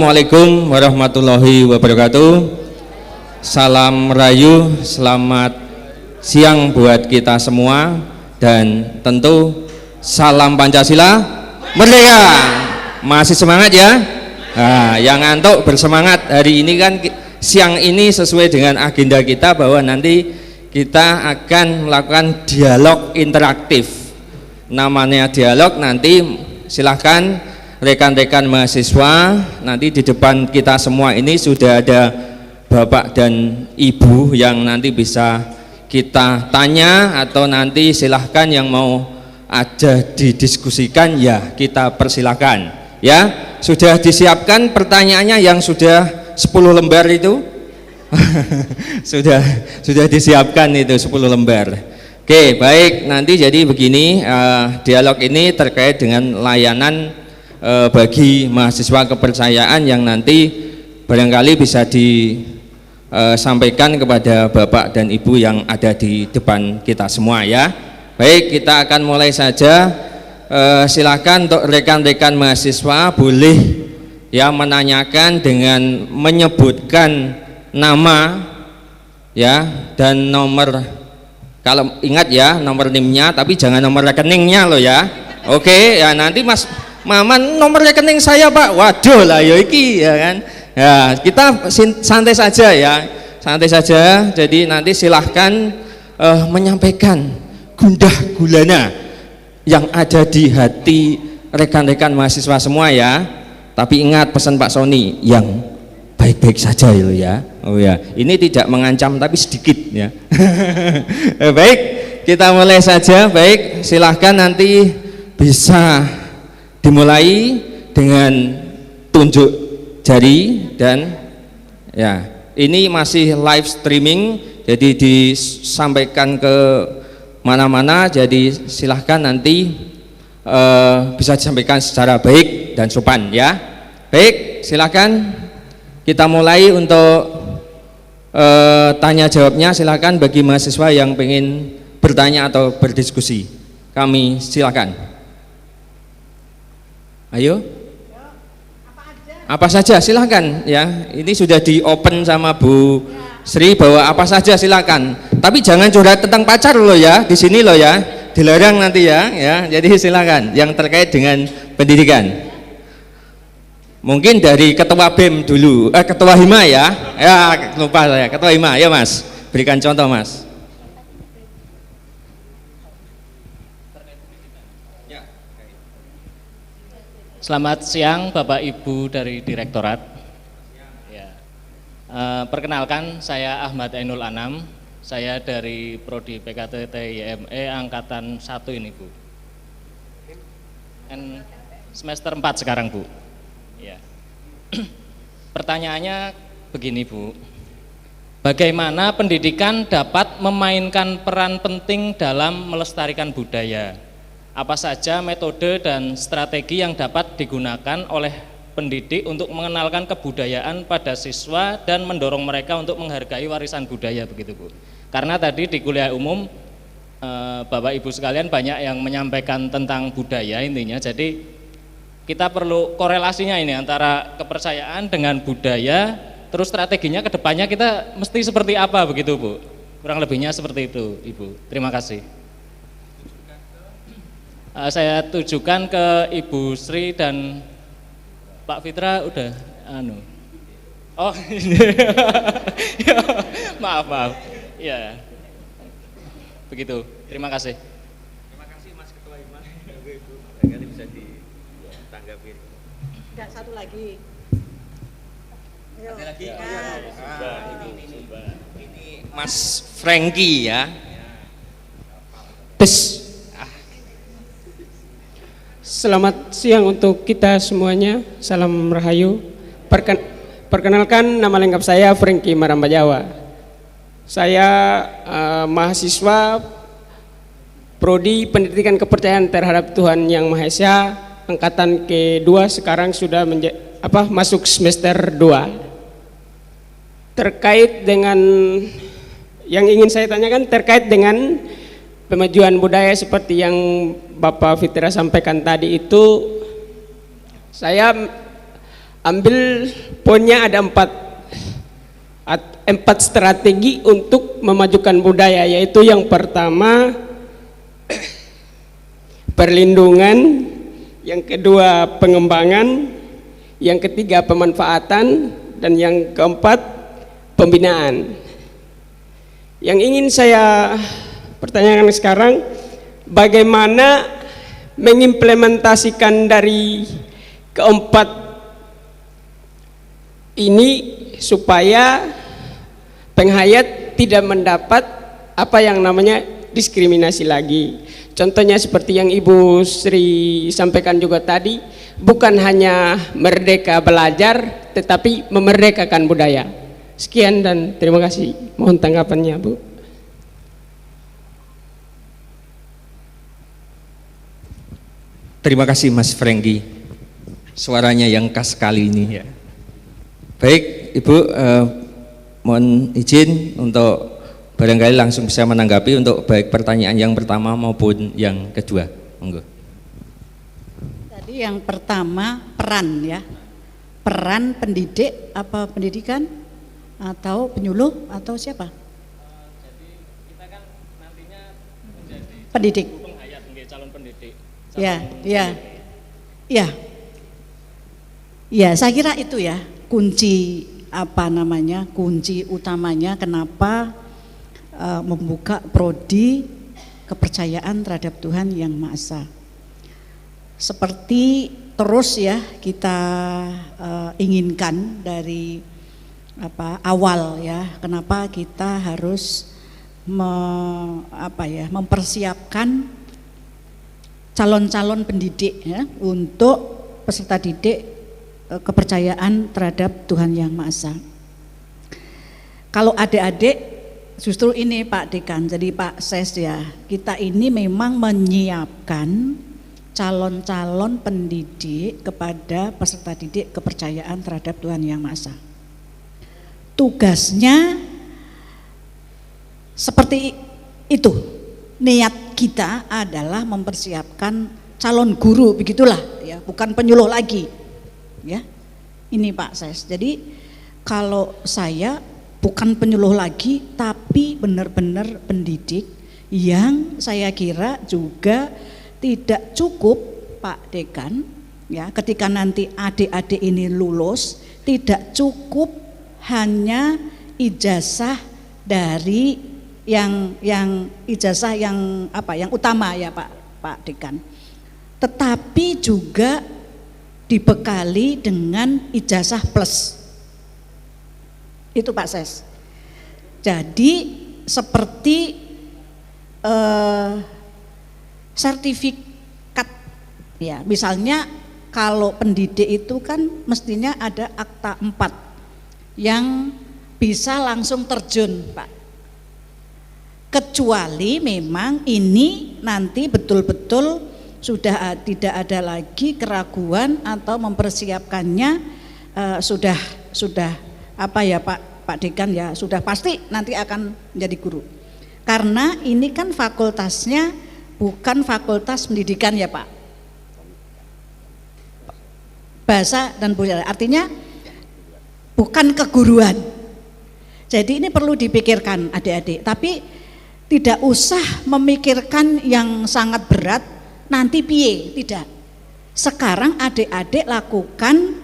Assalamualaikum warahmatullahi wabarakatuh. Salam rayu, selamat siang buat kita semua, dan tentu salam Pancasila merdeka. Masih semangat ya? Nah, yang ngantuk bersemangat. Hari ini kan siang ini sesuai dengan agenda kita bahwa nanti kita akan melakukan dialog interaktif. Namanya dialog, nanti silahkan rekan-rekan mahasiswa, nanti di depan kita semua ini sudah ada Bapak dan Ibu yang nanti bisa kita tanya, atau nanti silahkan yang mau ada didiskusikan ya kita persilahkan ya. Sudah disiapkan pertanyaannya yang sudah 10 lembar itu? sudah disiapkan itu 10 lembar. Oke, baik, nanti jadi begini, dialog ini terkait dengan layanan bagi mahasiswa kepercayaan yang nanti barangkali bisa disampaikan kepada Bapak dan Ibu yang ada di depan kita semua ya. Baik, kita akan mulai saja. Silakan untuk rekan-rekan mahasiswa boleh ya menanyakan dengan menyebutkan nama ya, dan nomor, kalau ingat ya nomor NIM-nya, tapi jangan nomor rekeningnya loh ya. Oke ya, nanti Mas Maman nomor rekening saya Pak, waduh lah ya iki ya kan ya. Kita santai saja ya, santai saja. Jadi nanti silahkan menyampaikan gundah gulana yang ada di hati rekan-rekan mahasiswa semua ya. Tapi ingat pesan Pak Sony, yang baik-baik saja ya. Oh ya, ini tidak mengancam tapi sedikit ya. Baik, kita mulai saja. Baik, silahkan nanti bisa dimulai dengan tunjuk jari, dan ya ini masih live streaming jadi disampaikan ke mana-mana, jadi silahkan nanti bisa disampaikan secara baik dan sopan ya. Baik, silahkan kita mulai untuk tanya jawabnya. Silahkan bagi mahasiswa yang ingin bertanya atau berdiskusi, kami silahkan. Ayo, apa saja silahkan ya. Ini sudah di open sama Bu Sri bahwa apa saja silahkan. Tapi jangan curhat tentang pacar loh ya, di sini loh ya, dilarang nanti ya. Jadi silahkan yang terkait dengan pendidikan. Mungkin dari Ketua BEM dulu, Ketua Hima ya. Ya lupa saya, Ketua Hima ya Mas. Berikan contoh Mas. Selamat siang Bapak Ibu dari Direktorat ya. Perkenalkan, saya Ahmad Ainul Anam. Saya dari Prodi PKTT YME Angkatan 1 ini Bu, semester 4 sekarang Bu ya. Pertanyaannya begini Bu, bagaimana pendidikan dapat memainkan peran penting dalam melestarikan budaya? Apa saja metode dan strategi yang dapat digunakan oleh pendidik untuk mengenalkan kebudayaan pada siswa dan mendorong mereka untuk menghargai warisan budaya begitu Bu? Karena tadi di kuliah umum Bapak Ibu sekalian banyak yang menyampaikan tentang budaya intinya, jadi kita perlu korelasinya ini antara kepercayaan dengan budaya, terus strateginya ke depannya kita mesti seperti apa begitu Bu? Kurang lebihnya seperti itu Ibu. Terima kasih. Saya tujukan ke Ibu Sri dan Pak Fitra udah oh maaf ya begitu. Terima kasih. Terima kasih Mas Ketua Hima. Ibu barangkali bisa ditanggapi. Enggak, satu lagi. Ayo. Ada lagi? Ini Mas Franky ya. Tes. Selamat siang untuk kita semuanya. Salam rahayu. Perkenalkan, nama lengkap saya Franky Maramba Jawa. Saya mahasiswa Prodi Pendidikan Kepercayaan Terhadap Tuhan Yang Maha Esa angkatan ke-2, sekarang sudah masuk semester 2. Terkait dengan yang ingin saya tanyakan terkait dengan pemajuan budaya seperti yang Bapak Fitra sampaikan tadi itu, saya ambil poinnya ada empat strategi untuk memajukan budaya, yaitu yang pertama perlindungan, yang kedua pengembangan, yang ketiga pemanfaatan, dan yang keempat pembinaan. Yang ingin saya pertanyakan sekarang, bagaimana mengimplementasikan dari keempat ini supaya penghayat tidak mendapat apa yang namanya diskriminasi lagi. Contohnya seperti yang Ibu Sri sampaikan juga tadi, bukan hanya merdeka belajar tetapi memerdekakan budaya. Sekian dan terima kasih. Mohon tanggapannya, Bu. Terima kasih Mas Franky, suaranya yang khas sekali ini ya. Baik Ibu, mohon izin untuk barangkali langsung bisa menanggapi untuk baik pertanyaan yang pertama maupun yang kedua. Monggo. Tadi yang pertama peran ya, peran pendidik apa pendidikan atau penyuluh atau siapa? Jadi kita kan nantinya menjadi Pendidik. penghayat, calon pendidik. Ya, saya kira itu ya kunci kunci utamanya kenapa membuka prodi kepercayaan terhadap Tuhan Yang Maha Esa. Seperti terus ya kita inginkan dari awal ya, kenapa kita harus mempersiapkan calon-calon pendidik ya, untuk peserta didik kepercayaan terhadap Tuhan Yang Maha Esa. Kalau adik-adik justru ini Pak Dekan, jadi Pak Ses ya, kita ini memang menyiapkan calon-calon pendidik kepada peserta didik kepercayaan terhadap Tuhan Yang Maha Esa. Tugasnya seperti itu. Niat kita adalah mempersiapkan calon guru, begitulah ya, bukan penyuluh lagi. Ya. Ini Pak Ses. Jadi kalau saya bukan penyuluh lagi tapi benar-benar pendidik yang saya kira juga tidak cukup Pak Dekan ya, ketika nanti adik-adik ini lulus tidak cukup hanya ijazah dari yang ijazah yang utama ya Pak Dekan, tetapi juga dibekali dengan ijazah plus. Itu Pak Ses. Jadi seperti sertifikat ya, misalnya kalau pendidik itu kan mestinya ada akta 4 yang bisa langsung terjun Pak. Kecuali memang ini nanti betul-betul sudah tidak ada lagi keraguan atau mempersiapkannya sudah Pak Dekan ya, sudah pasti nanti akan menjadi guru. Karena ini kan fakultasnya bukan fakultas pendidikan ya Pak, bahasa dan budaya, artinya bukan keguruan. Jadi ini perlu dipikirkan adik-adik, tapi tidak usah memikirkan yang sangat berat nanti piye, tidak. Sekarang adik-adik lakukan,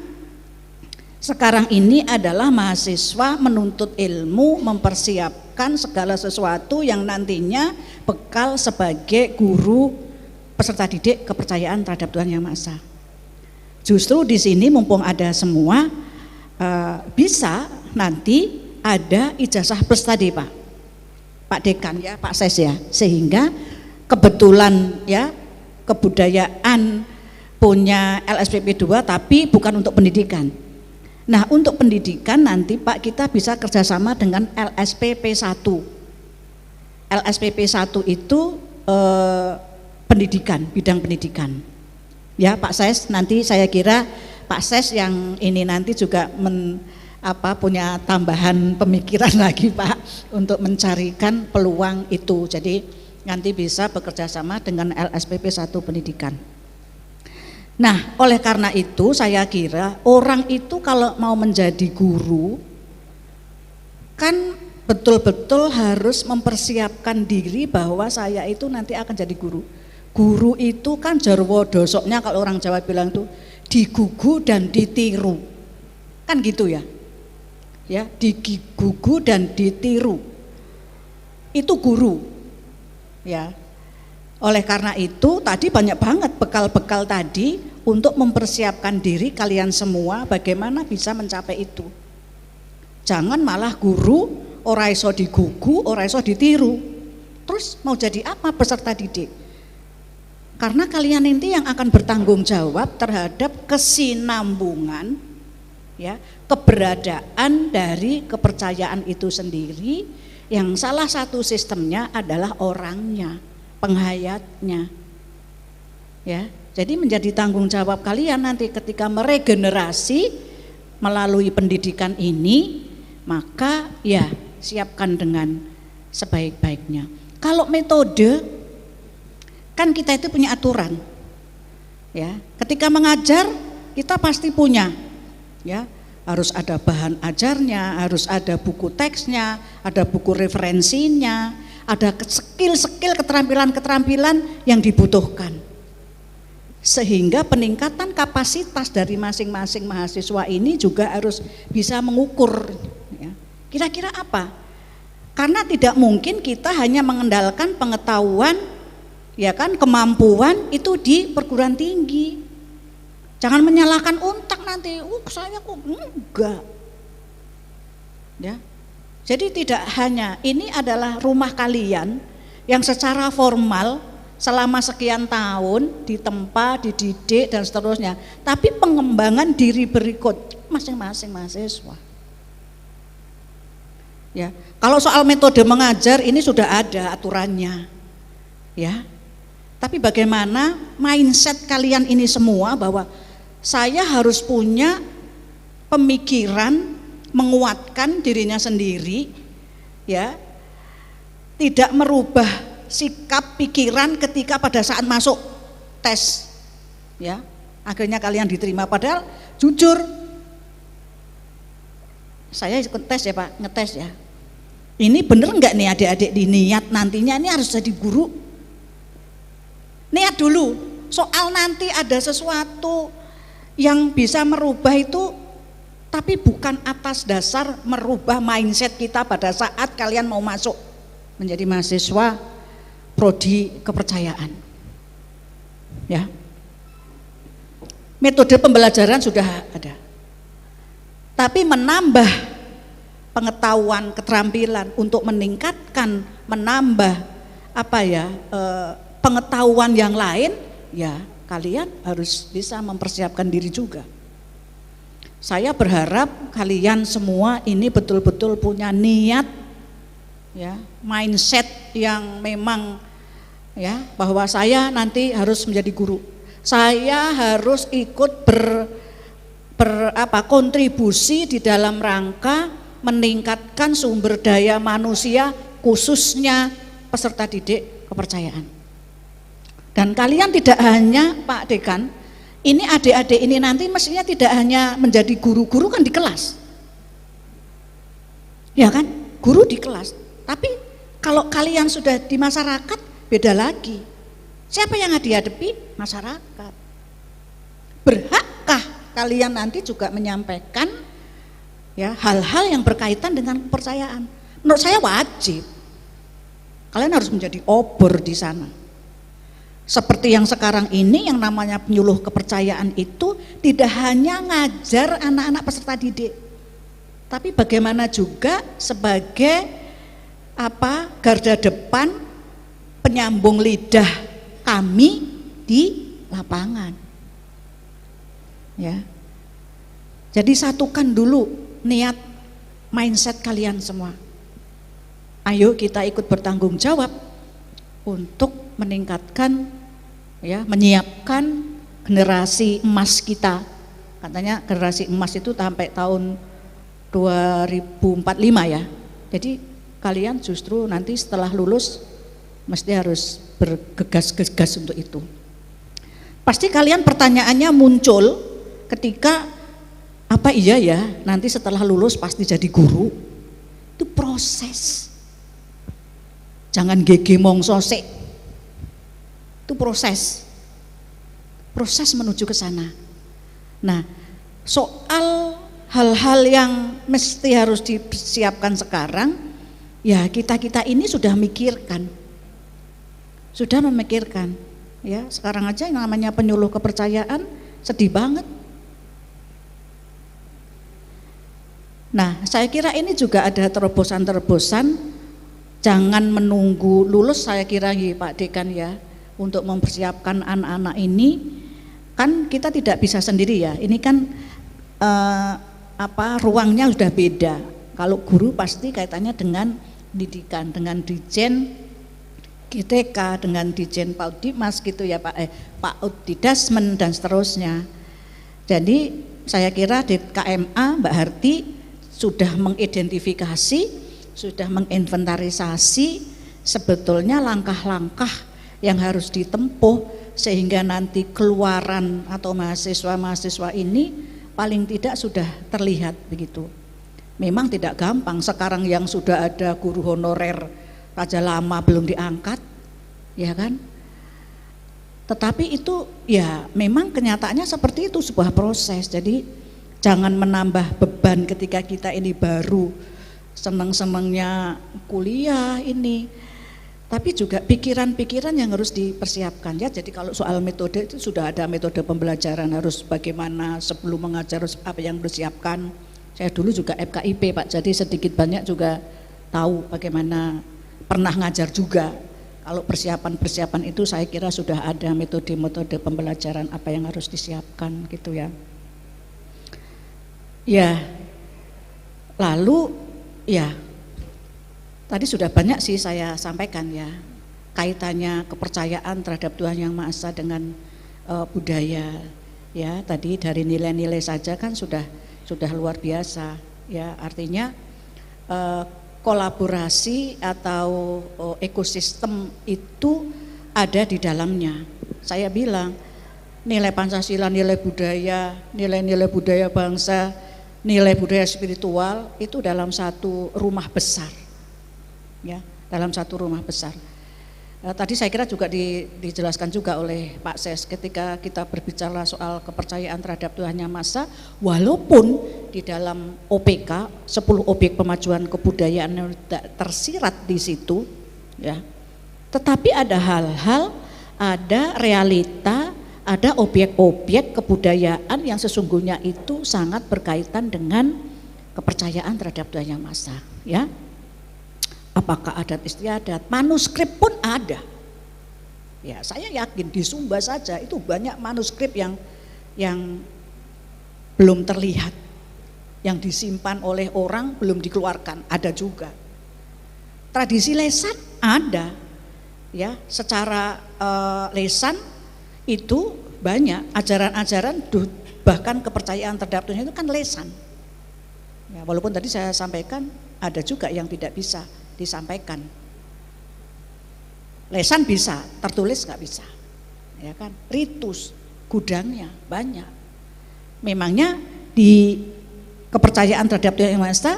sekarang ini adalah mahasiswa menuntut ilmu, mempersiapkan segala sesuatu yang nantinya bekal sebagai guru peserta didik kepercayaan terhadap Tuhan Yang Maha Esa. Justru di sini mumpung ada semua, bisa nanti ada ijazah plus tadi Pak Dekan ya, Pak Ses ya, sehingga kebetulan ya kebudayaan punya LSPP 2 tapi bukan untuk pendidikan. Nah untuk pendidikan nanti Pak kita bisa kerjasama dengan LSPP 1. LSPP 1 itu pendidikan, bidang pendidikan. Ya Pak Ses, nanti saya kira Pak Ses yang ini nanti juga punya tambahan pemikiran lagi Pak untuk mencarikan peluang itu. Jadi nanti bisa bekerja sama dengan LSPP 1 pendidikan. Nah, oleh karena itu saya kira orang itu kalau mau menjadi guru kan betul-betul harus mempersiapkan diri bahwa saya itu nanti akan jadi guru. Guru itu kan jarwo dosoknya, kalau orang Jawa bilang itu digugu dan ditiru. Kan gitu ya. Ya, digugu dan ditiru. Itu guru. Ya. Oleh karena itu tadi banyak banget bekal-bekal tadi untuk mempersiapkan diri kalian semua bagaimana bisa mencapai itu. Jangan malah guru ora iso digugu, ora iso ditiru. Terus mau jadi apa peserta didik? Karena kalian nanti yang akan bertanggung jawab terhadap kesinambungan, ya, keberadaan dari kepercayaan itu sendiri, yang salah satu sistemnya adalah orangnya, penghayatnya. Ya, jadi menjadi tanggung jawab kalian nanti ketika meregenerasi melalui pendidikan ini, maka ya siapkan dengan sebaik-baiknya. Kalau metode, kan kita itu punya aturan. Ya, ketika mengajar kita pasti punya, ya, harus ada bahan ajarnya, harus ada buku teksnya, ada buku referensinya, ada skill-skill, keterampilan-keterampilan yang dibutuhkan. Sehingga peningkatan kapasitas dari masing-masing mahasiswa ini juga harus bisa mengukur, ya. Kira-kira apa? Karena tidak mungkin kita hanya mengandalkan pengetahuan, ya kan, kemampuan itu di perguruan tinggi. Jangan menyalahkan untak nanti, saya kok enggak. Ya. Jadi tidak hanya ini adalah rumah kalian yang secara formal selama sekian tahun ditempa, dididik dan seterusnya. Tapi pengembangan diri berikut masing-masing mahasiswa. Ya, kalau soal metode mengajar ini sudah ada aturannya. Ya. Tapi bagaimana mindset kalian ini semua bahwa saya harus punya pemikiran menguatkan dirinya sendiri, ya, tidak merubah sikap pikiran ketika pada saat masuk tes, ya, akhirnya kalian diterima. Padahal jujur, saya ikut tes ya Pak, ngetes ya. Ini bener nggak nih adik-adik di niat nantinya ini harus jadi guru? Niat dulu, soal nanti ada sesuatu yang bisa merubah itu, tapi bukan atas dasar merubah mindset kita pada saat kalian mau masuk menjadi mahasiswa prodi kepercayaan. Ya. Metode pembelajaran sudah ada. Tapi menambah pengetahuan, keterampilan untuk meningkatkan, menambah pengetahuan yang lain, ya kalian harus bisa mempersiapkan diri juga. Saya berharap kalian semua ini betul-betul punya niat, ya, mindset yang memang, ya, bahwa saya nanti harus menjadi guru. Saya harus ikut kontribusi di dalam rangka meningkatkan sumber daya manusia, khususnya peserta didik kepercayaan. Dan kalian tidak hanya, Pak Dekan, ini adik-adik ini nanti mestinya tidak hanya menjadi guru-guru kan di kelas, ya kan, guru di kelas. Tapi kalau kalian sudah di masyarakat beda lagi. Siapa yang dihadapi? Masyarakat. Berhakkah kalian nanti juga menyampaikan, ya, hal-hal yang berkaitan dengan kepercayaan? Menurut saya wajib. Kalian harus menjadi obor di sana. Seperti yang sekarang ini yang namanya penyuluh kepercayaan itu tidak hanya ngajar anak-anak peserta didik, tapi bagaimana juga sebagai garda depan penyambung lidah kami di lapangan. Ya. Jadi satukan dulu niat, mindset kalian semua. Ayo kita ikut bertanggung jawab untuk meningkatkan, ya, menyiapkan generasi emas kita. Katanya generasi emas itu sampai tahun 2045 ya. Jadi kalian justru nanti setelah lulus mesti harus bergegas-gegas untuk itu. Pasti kalian pertanyaannya muncul ketika apa iya ya nanti setelah lulus pasti jadi guru. Itu proses. Jangan gege mongso sik. Itu proses. Proses menuju ke sana. Nah, soal hal-hal yang mesti harus disiapkan sekarang, ya kita ini sudah memikirkan, ya sekarang aja yang namanya penyuluh kepercayaan sedih banget. Nah, saya kira ini juga ada terobosan-terobosan, jangan menunggu lulus saya kira ya Pak Dekan ya, untuk mempersiapkan anak-anak ini, kan kita tidak bisa sendiri ya, ini kan ruangnya sudah beda. Kalau guru pasti kaitannya dengan pendidikan, dengan Dijen GTK, dengan Dijen Paudimas gitu ya Pak Udidasmen dan seterusnya. Jadi saya kira di KMA Mbak Harti sudah mengidentifikasi, sudah menginventarisasi sebetulnya langkah-langkah yang harus ditempuh sehingga nanti keluaran atau mahasiswa-mahasiswa ini paling tidak sudah terlihat begitu. Memang tidak gampang sekarang yang sudah ada guru honorer Raja Lama belum diangkat, ya kan? Tetapi itu ya memang kenyataannya seperti itu, sebuah proses. Jadi jangan menambah beban ketika kita ini baru seneng-senengnya kuliah ini, tapi juga pikiran-pikiran yang harus dipersiapkan ya. Jadi kalau soal metode itu sudah ada metode pembelajaran, harus bagaimana sebelum mengajar, harus apa yang harus disiapkan. Saya dulu juga FKIP Pak, jadi sedikit banyak juga tahu bagaimana, pernah ngajar juga. Kalau persiapan-persiapan itu saya kira sudah ada metode-metode pembelajaran apa yang harus disiapkan gitu ya. Ya, lalu ya tadi sudah banyak sih saya sampaikan ya, kaitannya kepercayaan terhadap Tuhan Yang Maha Esa dengan budaya ya. Tadi dari nilai-nilai saja kan sudah luar biasa ya, artinya kolaborasi atau ekosistem itu ada di dalamnya. Saya bilang nilai Pancasila, nilai budaya, nilai-nilai budaya bangsa, nilai budaya spiritual itu dalam satu rumah besar ya, dalam satu rumah besar. Tadi saya kira juga dijelaskan juga oleh Pak Ses ketika kita berbicara soal kepercayaan terhadap Tuhan Yang Maha Esa, walaupun di dalam OPK 10 objek pemajuan kebudayaan yang tidak tersirat di situ ya, tetapi ada hal-hal, ada realita, ada objek-objek kebudayaan yang sesungguhnya itu sangat berkaitan dengan kepercayaan terhadap Tuhan Yang Maha Esa ya. Apakah adat istiadat, manuskrip pun ada. Ya, saya yakin di Sumba saja itu banyak manuskrip yang belum terlihat, yang disimpan oleh orang belum dikeluarkan, ada juga. Tradisi lesan ada, ya, secara lesan itu banyak ajaran-ajaran bahkan kepercayaan terhadap Tuhan itu kan lesan. Ya, walaupun tadi saya sampaikan ada juga yang tidak bisa disampaikan. Lesan bisa, tertulis nggak bisa, ya kan? Ritus, gudangnya banyak. Memangnya di kepercayaan terhadap Tuhan Yang Maha Esa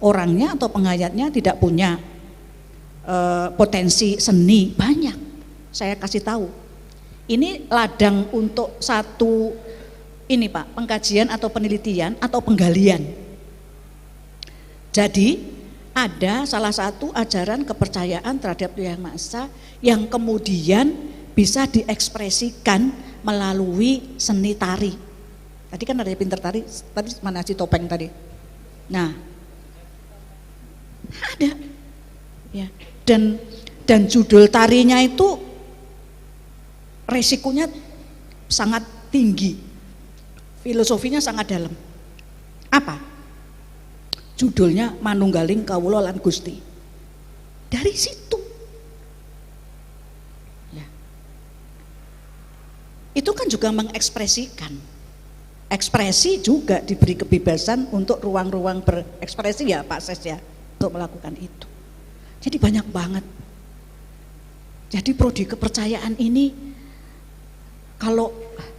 orangnya atau penghayatnya tidak punya potensi seni banyak. Saya kasih tahu. Ini ladang untuk satu ini Pak, pengkajian atau penelitian atau penggalian. Jadi ada salah satu ajaran kepercayaan terhadap Tuhan Yang Maha Esa yang kemudian bisa diekspresikan melalui seni tari. Tadi kan ada yang pinter tari, tadi mana si topeng tadi. Nah, ada, ya. Dan judul tarinya itu resikonya sangat tinggi, filosofinya sangat dalam. Apa? Judulnya Manunggaling Kawula lan Gusti. Dari situ ya. Itu kan juga mengekspresikan. Ekspresi juga diberi kebebasan untuk ruang-ruang berekspresi ya Pak Ses ya, untuk melakukan itu. Jadi banyak banget. Jadi prodi kepercayaan ini kalau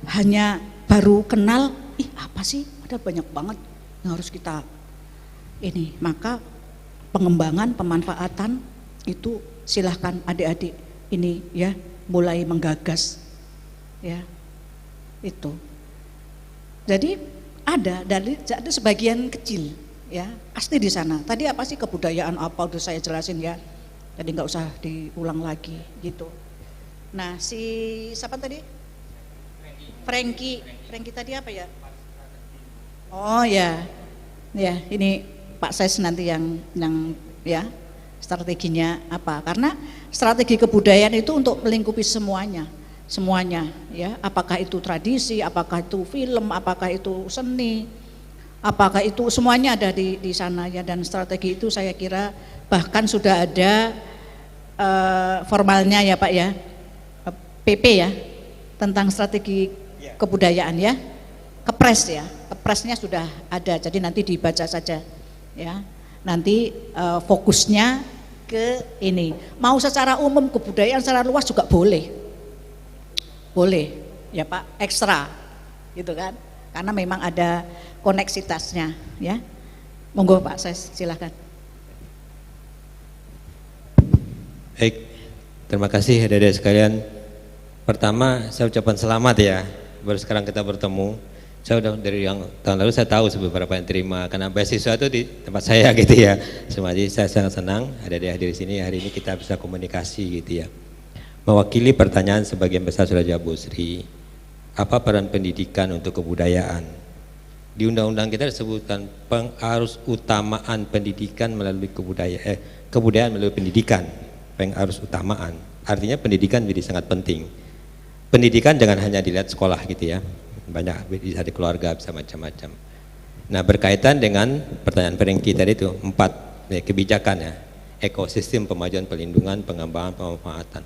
hanya baru kenal, ih apa sih, ada banyak banget yang harus kita ini. Maka pengembangan, pemanfaatan itu silahkan adik-adik ini ya mulai menggagas ya itu. Jadi ada sebagian kecil ya pasti di sana. Tadi apa sih kebudayaan apa udah saya jelasin ya. Jadi nggak usah diulang lagi gitu. Nah si siapa tadi? Frankie tadi apa ya? Oh ya, ya ini Pak Ses nanti yang ya strateginya apa? Karena strategi kebudayaan itu untuk melingkupi semuanya ya. Apakah itu tradisi, apakah itu film, apakah itu seni, apakah itu semuanya ada di sana ya. Dan strategi itu saya kira bahkan sudah ada formalnya ya Pak ya, PP ya, tentang strategi kebudayaan ya, kepres ya, kepresnya sudah ada. Jadi nanti dibaca saja ya. Nanti fokusnya ke ini. Mau secara umum kebudayaan secara luas juga boleh ya Pak, ekstra gitu kan, karena memang ada koneksitasnya ya. Monggo Pak Ses, silakan. Baik, terima kasih adik-adik sekalian. Pertama saya ucapkan selamat ya, baru sekarang kita bertemu. Saya udah dari yang tahun lalu saya tahu beberapa yang terima karena beasiswa itu di tempat saya gitu ya. Jadi saya sangat senang ada di hadir di sini, hari ini kita bisa komunikasi gitu ya. Mewakili pertanyaan sebagian besar sudah jawab Bu Sri. Apa peran pendidikan untuk kebudayaan? Di undang-undang kita disebutkan pengarus utamaan pendidikan melalui kebudayaan melalui pendidikan, pengarus utamaan. Artinya pendidikan jadi sangat penting. Pendidikan jangan hanya dilihat sekolah gitu ya. Banyak bisa di keluarga, bisa macam-macam. Nah, berkaitan dengan pertanyaan Frankie tadi itu 4 kebijakan ya. Ekosistem, pemajuan, pelindungan, pengembangan, pemanfaatan.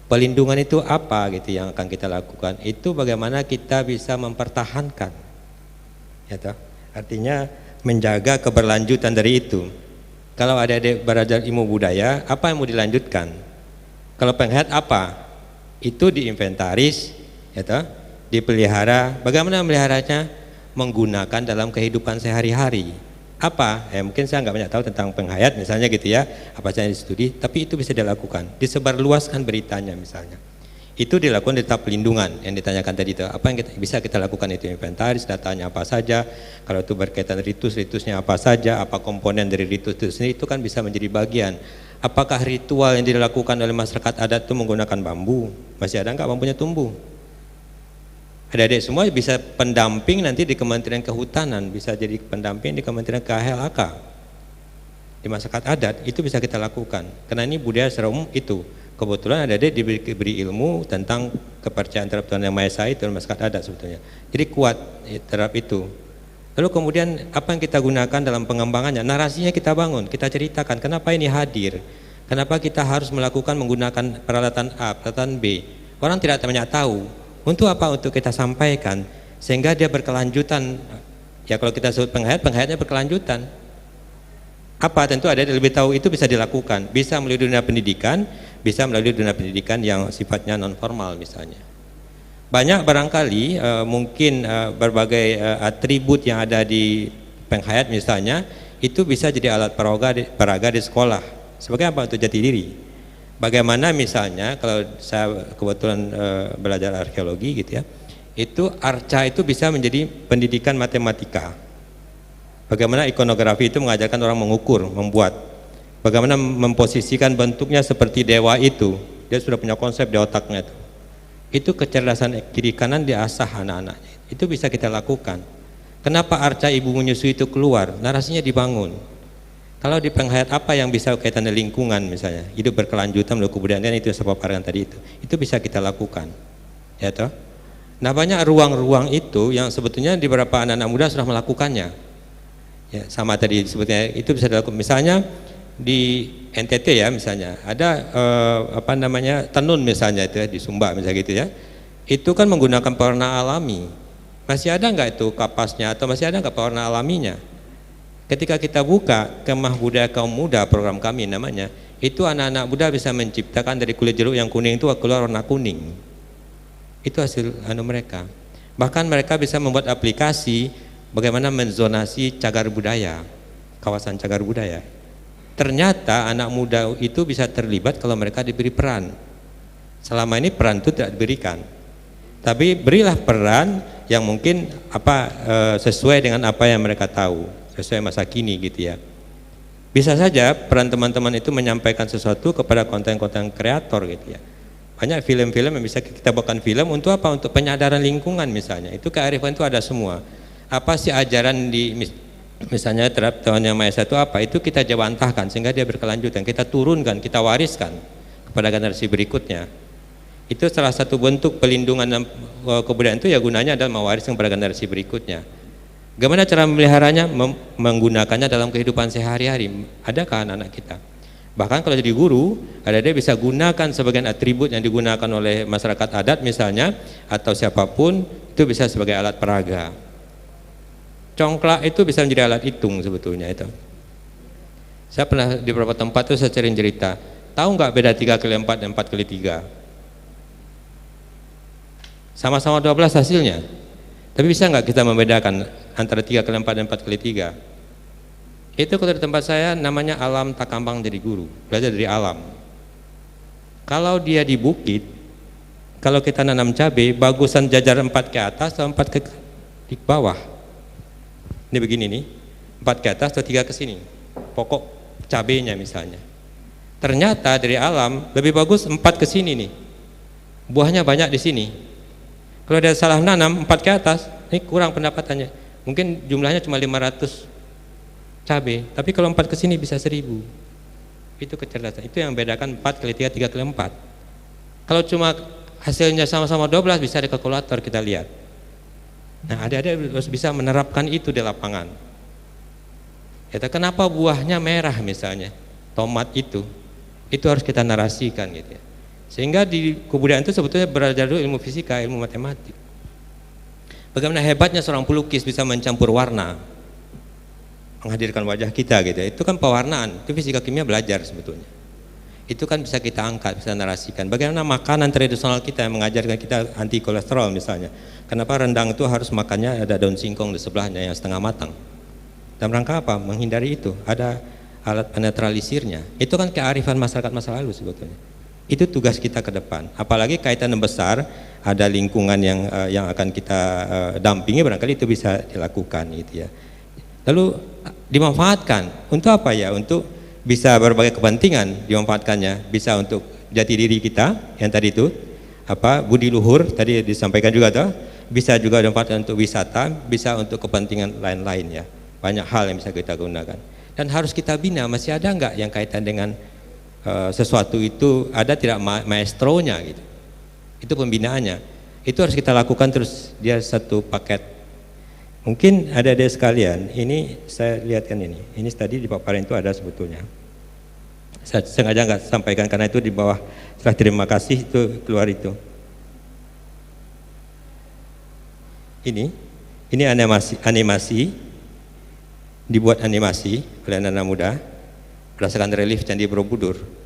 Pelindungan itu apa gitu yang akan kita lakukan? Itu bagaimana kita bisa mempertahankan, ya toh? Artinya menjaga keberlanjutan dari itu. Kalau ada belajar ilmu budaya, apa yang mau dilanjutkan? Kalau penghayat apa? Itu diinventaris, ya toh? Dipelihara. Bagaimana memeliharanya? Menggunakan dalam kehidupan sehari-hari. Apa? Mungkin saya nggak banyak tahu tentang penghayat misalnya gitu ya, apa saja yang studi, tapi itu bisa dilakukan, disebarluaskan beritanya misalnya. Itu dilakukan di tahap pelindungan yang ditanyakan tadi itu. Apa yang bisa kita lakukan itu inventaris, datanya apa saja, kalau itu berkaitan ritusnya apa saja, apa komponen dari ritus itu sendiri, itu kan bisa menjadi bagian. Apakah ritual yang dilakukan oleh masyarakat adat itu menggunakan bambu? Masih ada nggak bambunya tumbuh? Adik-adik semua bisa pendamping nanti di Kementerian Kehutanan, bisa jadi pendamping di Kementerian KHLK di masyarakat adat, itu bisa kita lakukan karena ini budaya secara umum itu. Kebetulan adik-adik diberi ilmu tentang kepercayaan terhadap Tuhan Yang Maha Esa itu masyarakat adat sebetulnya, jadi kuat terhadap itu. Lalu kemudian apa yang kita gunakan dalam pengembangannya, narasinya kita bangun, kita ceritakan kenapa ini hadir, kenapa kita harus melakukan menggunakan peralatan A, peralatan B. Orang tidak banyak tahu. Untuk apa? Untuk kita sampaikan sehingga dia berkelanjutan. Ya kalau kita sebut penghayatnya berkelanjutan. Apa? Tentu ada yang lebih tahu, itu bisa dilakukan. Bisa melalui dunia pendidikan, bisa melalui dunia pendidikan yang sifatnya non formal misalnya. Banyak barangkali mungkin berbagai atribut yang ada di penghayat misalnya itu bisa jadi alat peraga di sekolah. Sebagai apa? Untuk jati diri. Bagaimana misalnya kalau saya kebetulan belajar arkeologi gitu ya, itu arca itu bisa menjadi pendidikan matematika. Bagaimana ikonografi itu mengajarkan orang mengukur, membuat. Bagaimana memposisikan bentuknya seperti dewa itu, dia sudah punya konsep di otaknya itu. Itu kecerdasan kiri kanan diasah anak-anaknya. Itu bisa kita lakukan. Kenapa arca ibu menyusui itu keluar? Narasinya dibangun. Kalau di penghayat apa yang bisa kaitan dengan lingkungan misalnya, hidup berkelanjutan melalui kebudayaan itu sebab arahan tadi itu bisa kita lakukan, ya toh. Nah banyak ruang-ruang itu yang sebetulnya di beberapa anak-anak muda sudah melakukannya, ya sama tadi sebetulnya itu bisa dilakukan. Misalnya di NTT ya misalnya ada tenun misalnya itu ya, di Sumba misalnya gitu ya, itu kan menggunakan pewarna alami. Masih ada nggak itu kapasnya atau masih ada nggak pewarna alaminya? Ketika kita buka Kemah Budaya Kaum Muda, program kami namanya, itu anak-anak muda bisa menciptakan dari kulit jeruk yang kuning itu keluar warna kuning. Itu hasil mereka. Bahkan mereka bisa membuat aplikasi bagaimana menzonasi cagar budaya, kawasan cagar budaya. Ternyata anak muda itu bisa terlibat kalau mereka diberi peran. Selama ini peran itu tidak diberikan. Tapi berilah peran yang mungkin sesuai dengan apa yang mereka tahu, sesuai masa kini gitu ya. Bisa saja peran teman-teman itu menyampaikan sesuatu kepada konten-konten kreator gitu ya. Banyak film-film yang bisa kita buatkan film untuk apa? Untuk penyadaran lingkungan misalnya. Itu kearifan itu ada semua. Apa sih ajaran di misalnya terhadap Tuhan Yang Maha Esa itu apa? Itu kita jawantahkan sehingga dia berkelanjutan. Kita turunkan, kita wariskan kepada generasi berikutnya. Itu salah satu bentuk pelindungan dan kebudayaan itu ya gunanya adalah mewariskan kepada generasi berikutnya. Bagaimana cara memeliharanya? Menggunakannya dalam kehidupan sehari-hari. Adakah anak-anak kita? Bahkan kalau jadi guru, dia bisa gunakan sebagian atribut yang digunakan oleh masyarakat adat misalnya, atau siapapun, itu bisa sebagai alat peraga. Congklak itu bisa menjadi alat hitung sebetulnya itu. Saya pernah di beberapa tempat itu saya sering cerita, tahu nggak beda 3 kali 4 dan 4 kali 3? Sama-sama 12 hasilnya. Tapi bisa nggak kita membedakan antara 3 kali 4 dan 4 kali 3? Itu kalau di tempat saya namanya alam tak gampang jadi guru, belajar dari alam. Kalau dia di bukit, kalau kita nanam cabai, bagusan jajar 4 ke atas atau 4 ke di bawah. Ini begini nih, 4 ke atas atau 3 ke sini, pokok cabainya misalnya. Ternyata dari alam lebih bagus 4 ke sini nih, buahnya banyak di sini. Kalau dia salah nanam 4 ke atas, ini kurang pendapatannya. Mungkin jumlahnya cuma 500 cabai, tapi kalau 4 ke sini bisa 1000. Itu kecerdasan. Itu yang membedakan 4 kali 3, 3 kali 4. Kalau cuma hasilnya sama-sama 12 bisa di kalkulator kita lihat. Nah, adik-adik harus bisa menerapkan itu di lapangan. Kita kenapa buahnya merah misalnya, tomat itu harus kita narasikan gitu ya. Sehingga di kebudayaan itu sebetulnya belajar dulu ilmu fisika, ilmu matematik. Bagaimana hebatnya seorang pelukis bisa mencampur warna, menghadirkan wajah kita gitu ya. Itu kan pewarnaan, itu fisika kimia belajar sebetulnya. Itu kan bisa kita angkat, bisa narasikan. Bagaimana makanan tradisional kita yang mengajarkan kita anti kolesterol misalnya. Kenapa rendang itu harus makannya ada daun singkong di sebelahnya yang setengah matang. Dalam rangka apa? Menghindari itu. Ada alat penetralisirnya. Itu kan kearifan masyarakat masa lalu sebetulnya. Itu tugas kita ke depan. Apalagi kaitan yang besar, ada lingkungan yang akan kita dampingi, barangkali itu bisa dilakukan gitu ya. Lalu dimanfaatkan untuk apa ya? Untuk bisa berbagai kepentingan dimanfaatkannya, bisa untuk jati diri kita yang tadi itu budi luhur tadi disampaikan juga tuh, bisa juga dimanfaatkan untuk wisata, bisa untuk kepentingan lain-lain ya. Banyak hal yang bisa kita gunakan. Dan harus kita bina, masih ada nggak yang kaitan dengan sesuatu itu ada tidak maestronya gitu. Itu pembinaannya. Itu harus kita lakukan terus, dia satu paket. Mungkin ada sekalian, ini saya lihatkan ini. Ini tadi di paparan itu ada sebetulnya. Saya sengaja nggak sampaikan karena itu di bawah setelah terima kasih itu keluar itu. Ini animasi dibuat animasi oleh anak muda berdasarkan relief Candi Borobudur.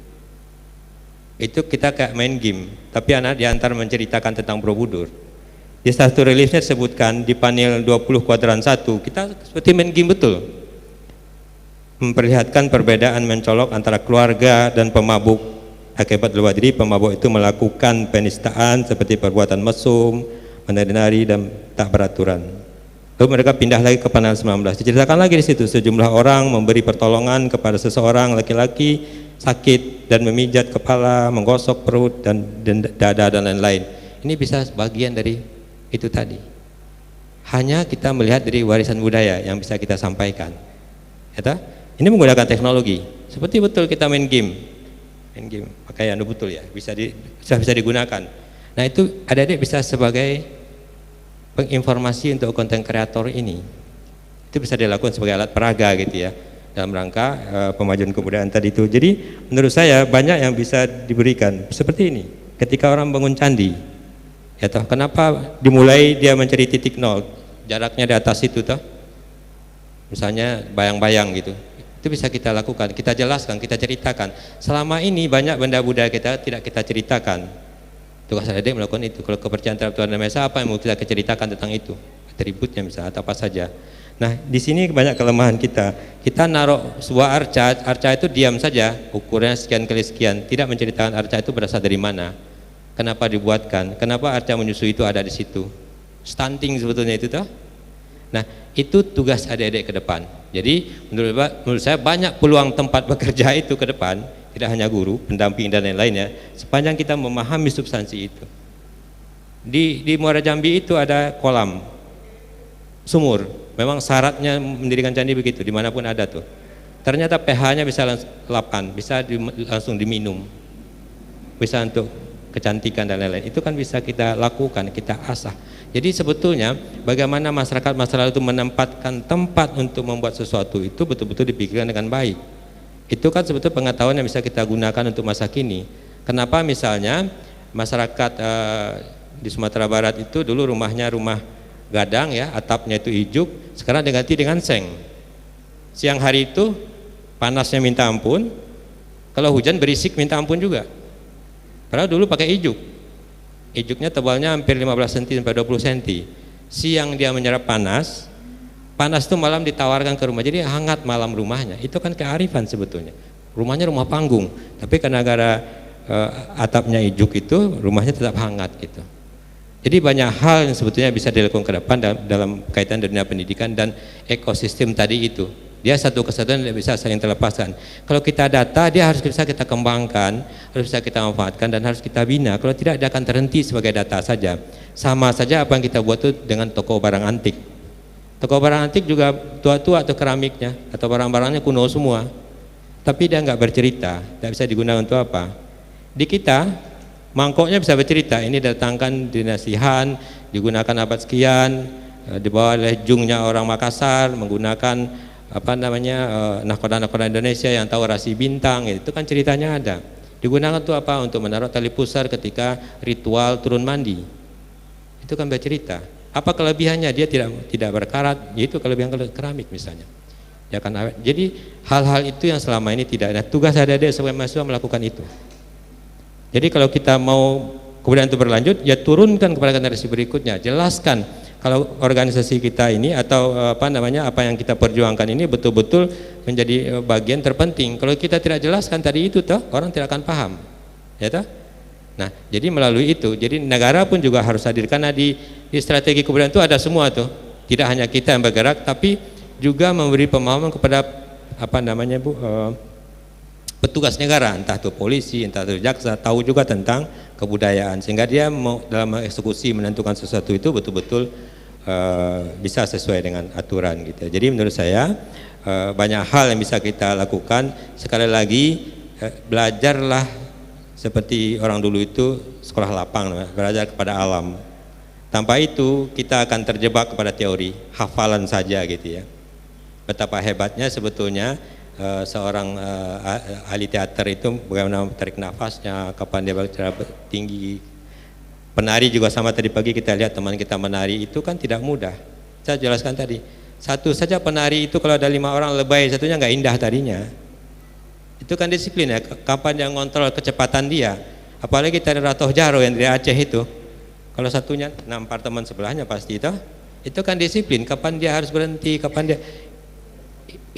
Itu kita kayak main game, tapi anak diantar menceritakan tentang Borobudur. Di satu reliefnya disebutkan di panel 20 kuadran 1, kita seperti main game betul. Memperlihatkan perbedaan mencolok antara keluarga dan pemabuk. Akibat luar diri, pemabuk itu melakukan penistaan seperti perbuatan mesum, menari-nari dan tak beraturan. Lalu mereka pindah lagi ke panel 19. Diceritakan lagi di situ sejumlah orang memberi pertolongan kepada seseorang laki-laki sakit dan memijat kepala, menggosok perut dan dada dan lain-lain. Ini bisa bagian dari itu tadi. Hanya kita melihat dari warisan budaya yang bisa kita sampaikan. Ya, ini menggunakan teknologi. Seperti betul kita main game, pakai anu betul ya, bisa digunakan. Nah itu adik-adik bisa sebagai penginformasi untuk konten kreator ini. Itu bisa dilakukan sebagai alat peraga gitu ya, dalam rangka pemajuan kebudayaan tadi itu. Jadi menurut saya banyak yang bisa diberikan. Seperti ini, ketika orang bangun candi, ya toh, kenapa dimulai dia mencari titik nol, jaraknya di atas itu toh, misalnya bayang-bayang gitu. Itu bisa kita lakukan, kita jelaskan, kita ceritakan. Selama ini banyak benda budaya kita tidak kita ceritakan, Tugas adik melakukan itu. Kalau kepercayaan terhadap Tuhan dan Maha Esa, apa yang mau kita ceritakan tentang itu? Atributnya misalnya atau apa saja. Nah, di sini banyak kelemahan kita. Kita naruh sebuah arca itu diam saja, ukurannya sekian kali sekian, tidak menceritakan arca itu berasal dari mana, kenapa dibuatkan, kenapa arca menyusui itu ada di situ. Stunting sebetulnya itu toh. Nah, itu tugas adik-adik ke depan. Jadi menurut saya banyak peluang tempat bekerja itu ke depan, tidak hanya guru, pendamping dan lain-lainnya, sepanjang kita memahami substansi itu. Di Muara Jambi itu ada kolam sumur, memang syaratnya mendirikan candi begitu, dimanapun ada tuh. Ternyata pH-nya bisa 8, bisa langsung diminum, bisa untuk kecantikan dan lain-lain. Itu kan bisa kita lakukan, kita asah. Jadi sebetulnya bagaimana masyarakat masa lalu itu menempatkan tempat untuk membuat sesuatu itu betul-betul dipikirkan dengan baik. Itu kan sebetulnya pengetahuan yang bisa kita gunakan untuk masa kini. Kenapa misalnya masyarakat di Sumatera Barat itu dulu rumahnya rumah gadang ya, atapnya itu ijuk, sekarang diganti dengan seng. Siang hari itu panasnya minta ampun, kalau hujan berisik minta ampun juga. Padahal dulu pakai ijuk. Ijuknya tebalnya hampir 15 cm sampai 20 cm. Siang dia menyerap panas, panas itu malam ditawarkan ke rumah, jadi hangat malam rumahnya. Itu kan kearifan sebetulnya. Rumahnya rumah panggung, tapi karena gara atapnya ijuk itu rumahnya tetap hangat gitu. Jadi banyak hal yang sebetulnya bisa dilakukan ke depan dalam kaitan dunia pendidikan dan ekosistem tadi itu. Dia satu kesatuan tidak bisa saling terlepaskan. Kalau kita data, dia harus bisa kita kembangkan, harus bisa kita manfaatkan dan harus kita bina. Kalau tidak, dia akan terhenti sebagai data saja. Sama saja apa yang kita buat itu dengan toko barang antik. Toko barang antik juga tua-tua atau keramiknya atau barang-barangnya kuno semua. Tapi dia nggak bercerita, tidak bisa digunakan untuk apa. Di kita mangkoknya bisa bercerita, ini datangkan dinasti Han, digunakan abad sekian, dibawa oleh jungnya orang Makassar, menggunakan nahkoda-nahkoda Indonesia yang tahu rasi bintang, itu kan ceritanya ada. Digunakan untuk apa? Untuk menaruh tali pusar ketika ritual turun mandi. Itu kan bercerita. Apa kelebihannya? Dia tidak berkarat, yaitu kelebihan keramik misalnya. Ya kan, jadi hal-hal itu yang selama ini tidak ada. Tugas adik-adik sebagai mahasiswa melakukan itu. Jadi kalau kita mau kemudian itu berlanjut, ya turunkan kepada generasi berikutnya, jelaskan kalau organisasi kita ini atau apa yang kita perjuangkan ini betul-betul menjadi bagian terpenting. Kalau kita tidak jelaskan tadi itu toh, orang tidak akan paham. Ya toh? Nah, jadi melalui itu, jadi negara pun juga harus hadir karena di strategi kebudayaan itu ada semua tuh. Tidak hanya kita yang bergerak, tapi juga memberi pemahaman kepada petugas negara, entah itu polisi, entah itu jaksa, tahu juga tentang kebudayaan, sehingga dia mau dalam eksekusi menentukan sesuatu itu betul-betul bisa sesuai dengan aturan gitu. Jadi menurut saya banyak hal yang bisa kita lakukan. Sekali lagi belajarlah seperti orang dulu itu sekolah lapang, belajar kepada alam. Tanpa itu kita akan terjebak kepada teori, hafalan saja gitu ya. Betapa hebatnya sebetulnya seorang ahli teater itu bagaimana tarik nafasnya, kapan dia berbicara tinggi. Penari juga sama, tadi pagi kita lihat teman kita menari itu kan tidak mudah. Saya jelaskan tadi, satu saja penari itu kalau ada 5 orang lebay, satunya nggak indah tadinya. Itu kan disiplin ya, kapan dia ngontrol kecepatan dia. Apalagi tari Ratoh Jaro yang dari Aceh itu, kalau satunya nampar teman sebelahnya pasti itu kan disiplin, kapan dia harus berhenti, kapan dia,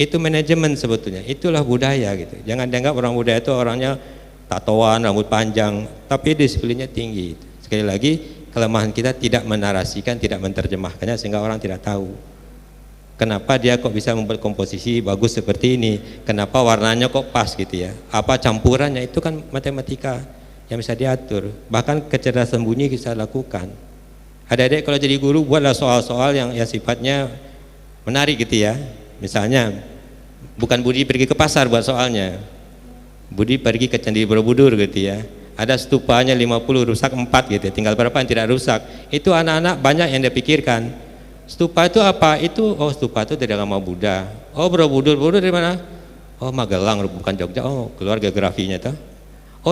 itu manajemen sebetulnya. Itulah budaya gitu. Jangan dianggap orang budaya itu orangnya tatoan, rambut panjang, tapi disiplinnya tinggi. Sekali lagi, kelemahan kita tidak menarasikan, tidak menerjemahkannya sehingga orang tidak tahu kenapa dia kok bisa membuat komposisi bagus seperti ini, kenapa warnanya kok pas gitu ya, apa campurannya. Itu kan matematika yang bisa diatur, bahkan kecerdasan bunyi bisa lakukan. Adik-adik kalau jadi guru buatlah soal-soal yang sifatnya menarik gitu ya. Misalnya bukan Budi pergi ke pasar buat soalnya, Budi pergi ke Candi Borobudur gitu ya, ada stupanya 50, rusak 4 gitu, tinggal berapa yang tidak rusak. Itu anak-anak banyak yang dia pikirkan. Stupa itu apa? Itu stupa itu dari agama Buddha. Borobudur dari mana? Magelang, bukan Jogja. Keluar geografinya tuh.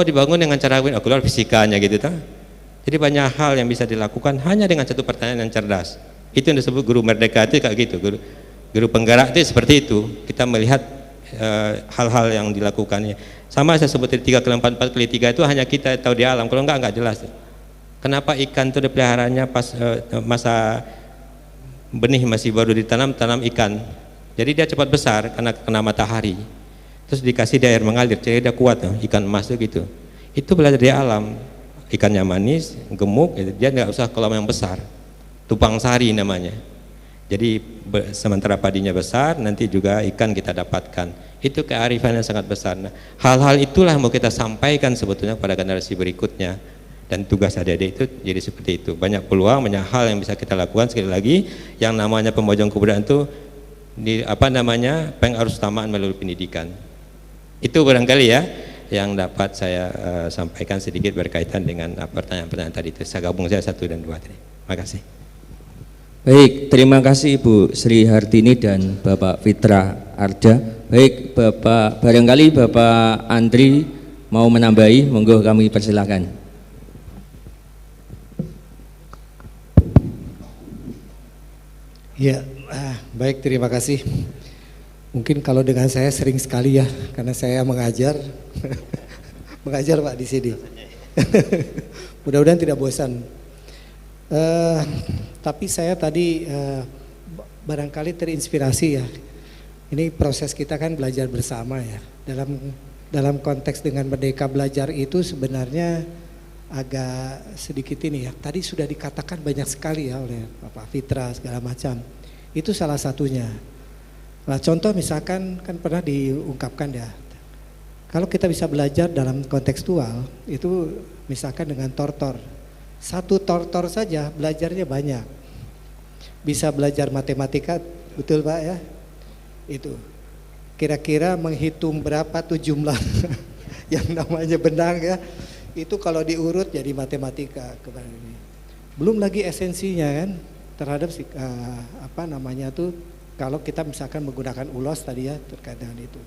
Dibangun dengan cara keluar fisikanya gitu tuh. Jadi banyak hal yang bisa dilakukan hanya dengan satu pertanyaan yang cerdas. Itu yang disebut guru merdeka itu kayak gitu. Guru penggerak itu seperti itu. Kita melihat hal-hal yang dilakukannya. Sama saya sebut 3 kali 4, 4 kali 3 itu hanya kita tahu di alam. Kalau enggak jelas. Kenapa ikan itu dipeliharanya pas masa benih masih baru ditanam, tanam ikan. Jadi dia cepat besar karena kena matahari. Terus dikasih dia air mengalir, jadi dia kuat ikan emas itu gitu. Itu belajar di alam. Ikannya manis, gemuk, dia nggak usah kolam yang besar. Tupang sari namanya. Jadi sementara padinya besar, nanti juga ikan kita dapatkan. Itu kearifan yang sangat besar. Nah, hal-hal itulah yang mau kita sampaikan sebetulnya pada generasi berikutnya. Dan tugas adik-adik itu jadi seperti itu. Banyak peluang, banyak hal yang bisa kita lakukan. Sekali lagi, yang namanya pembajuan kebudayaan itu pengaruh utamaan melalui pendidikan. Itu barangkali ya yang dapat saya sampaikan sedikit berkaitan dengan pertanyaan-pertanyaan tadi itu. Saya gabung 1 dan 2 tadi. Terima kasih. Baik, terima kasih Ibu Sri Hartini dan Bapak Fitra Arda. Baik, barangkali Bapak Andri mau menambahi, monggo kami persilakan. Ya, baik, terima kasih. Mungkin kalau dengan saya sering sekali ya, karena saya mengajar, mengajar Pak di sini. Mudah-mudahan tidak bosan. Tapi saya tadi barangkali terinspirasi ya. Ini proses kita kan belajar bersama ya. Dalam konteks dengan Merdeka Belajar itu sebenarnya agak sedikit ini ya. Tadi sudah dikatakan banyak sekali ya oleh Bapak Fitra segala macam. Itu salah satunya. Nah, contoh misalkan kan pernah diungkapkan ya. Kalau kita bisa belajar dalam kontekstual itu misalkan dengan tortor. Satu tortor saja belajarnya banyak. Bisa belajar matematika, betul Pak ya? Itu. Kira-kira menghitung berapa tuh jumlah yang namanya benang ya. Itu kalau diurut jadi matematika kemarin ini. Belum lagi esensinya kan terhadap kalau kita misalkan menggunakan ulos tadi ya terkait dengan itu.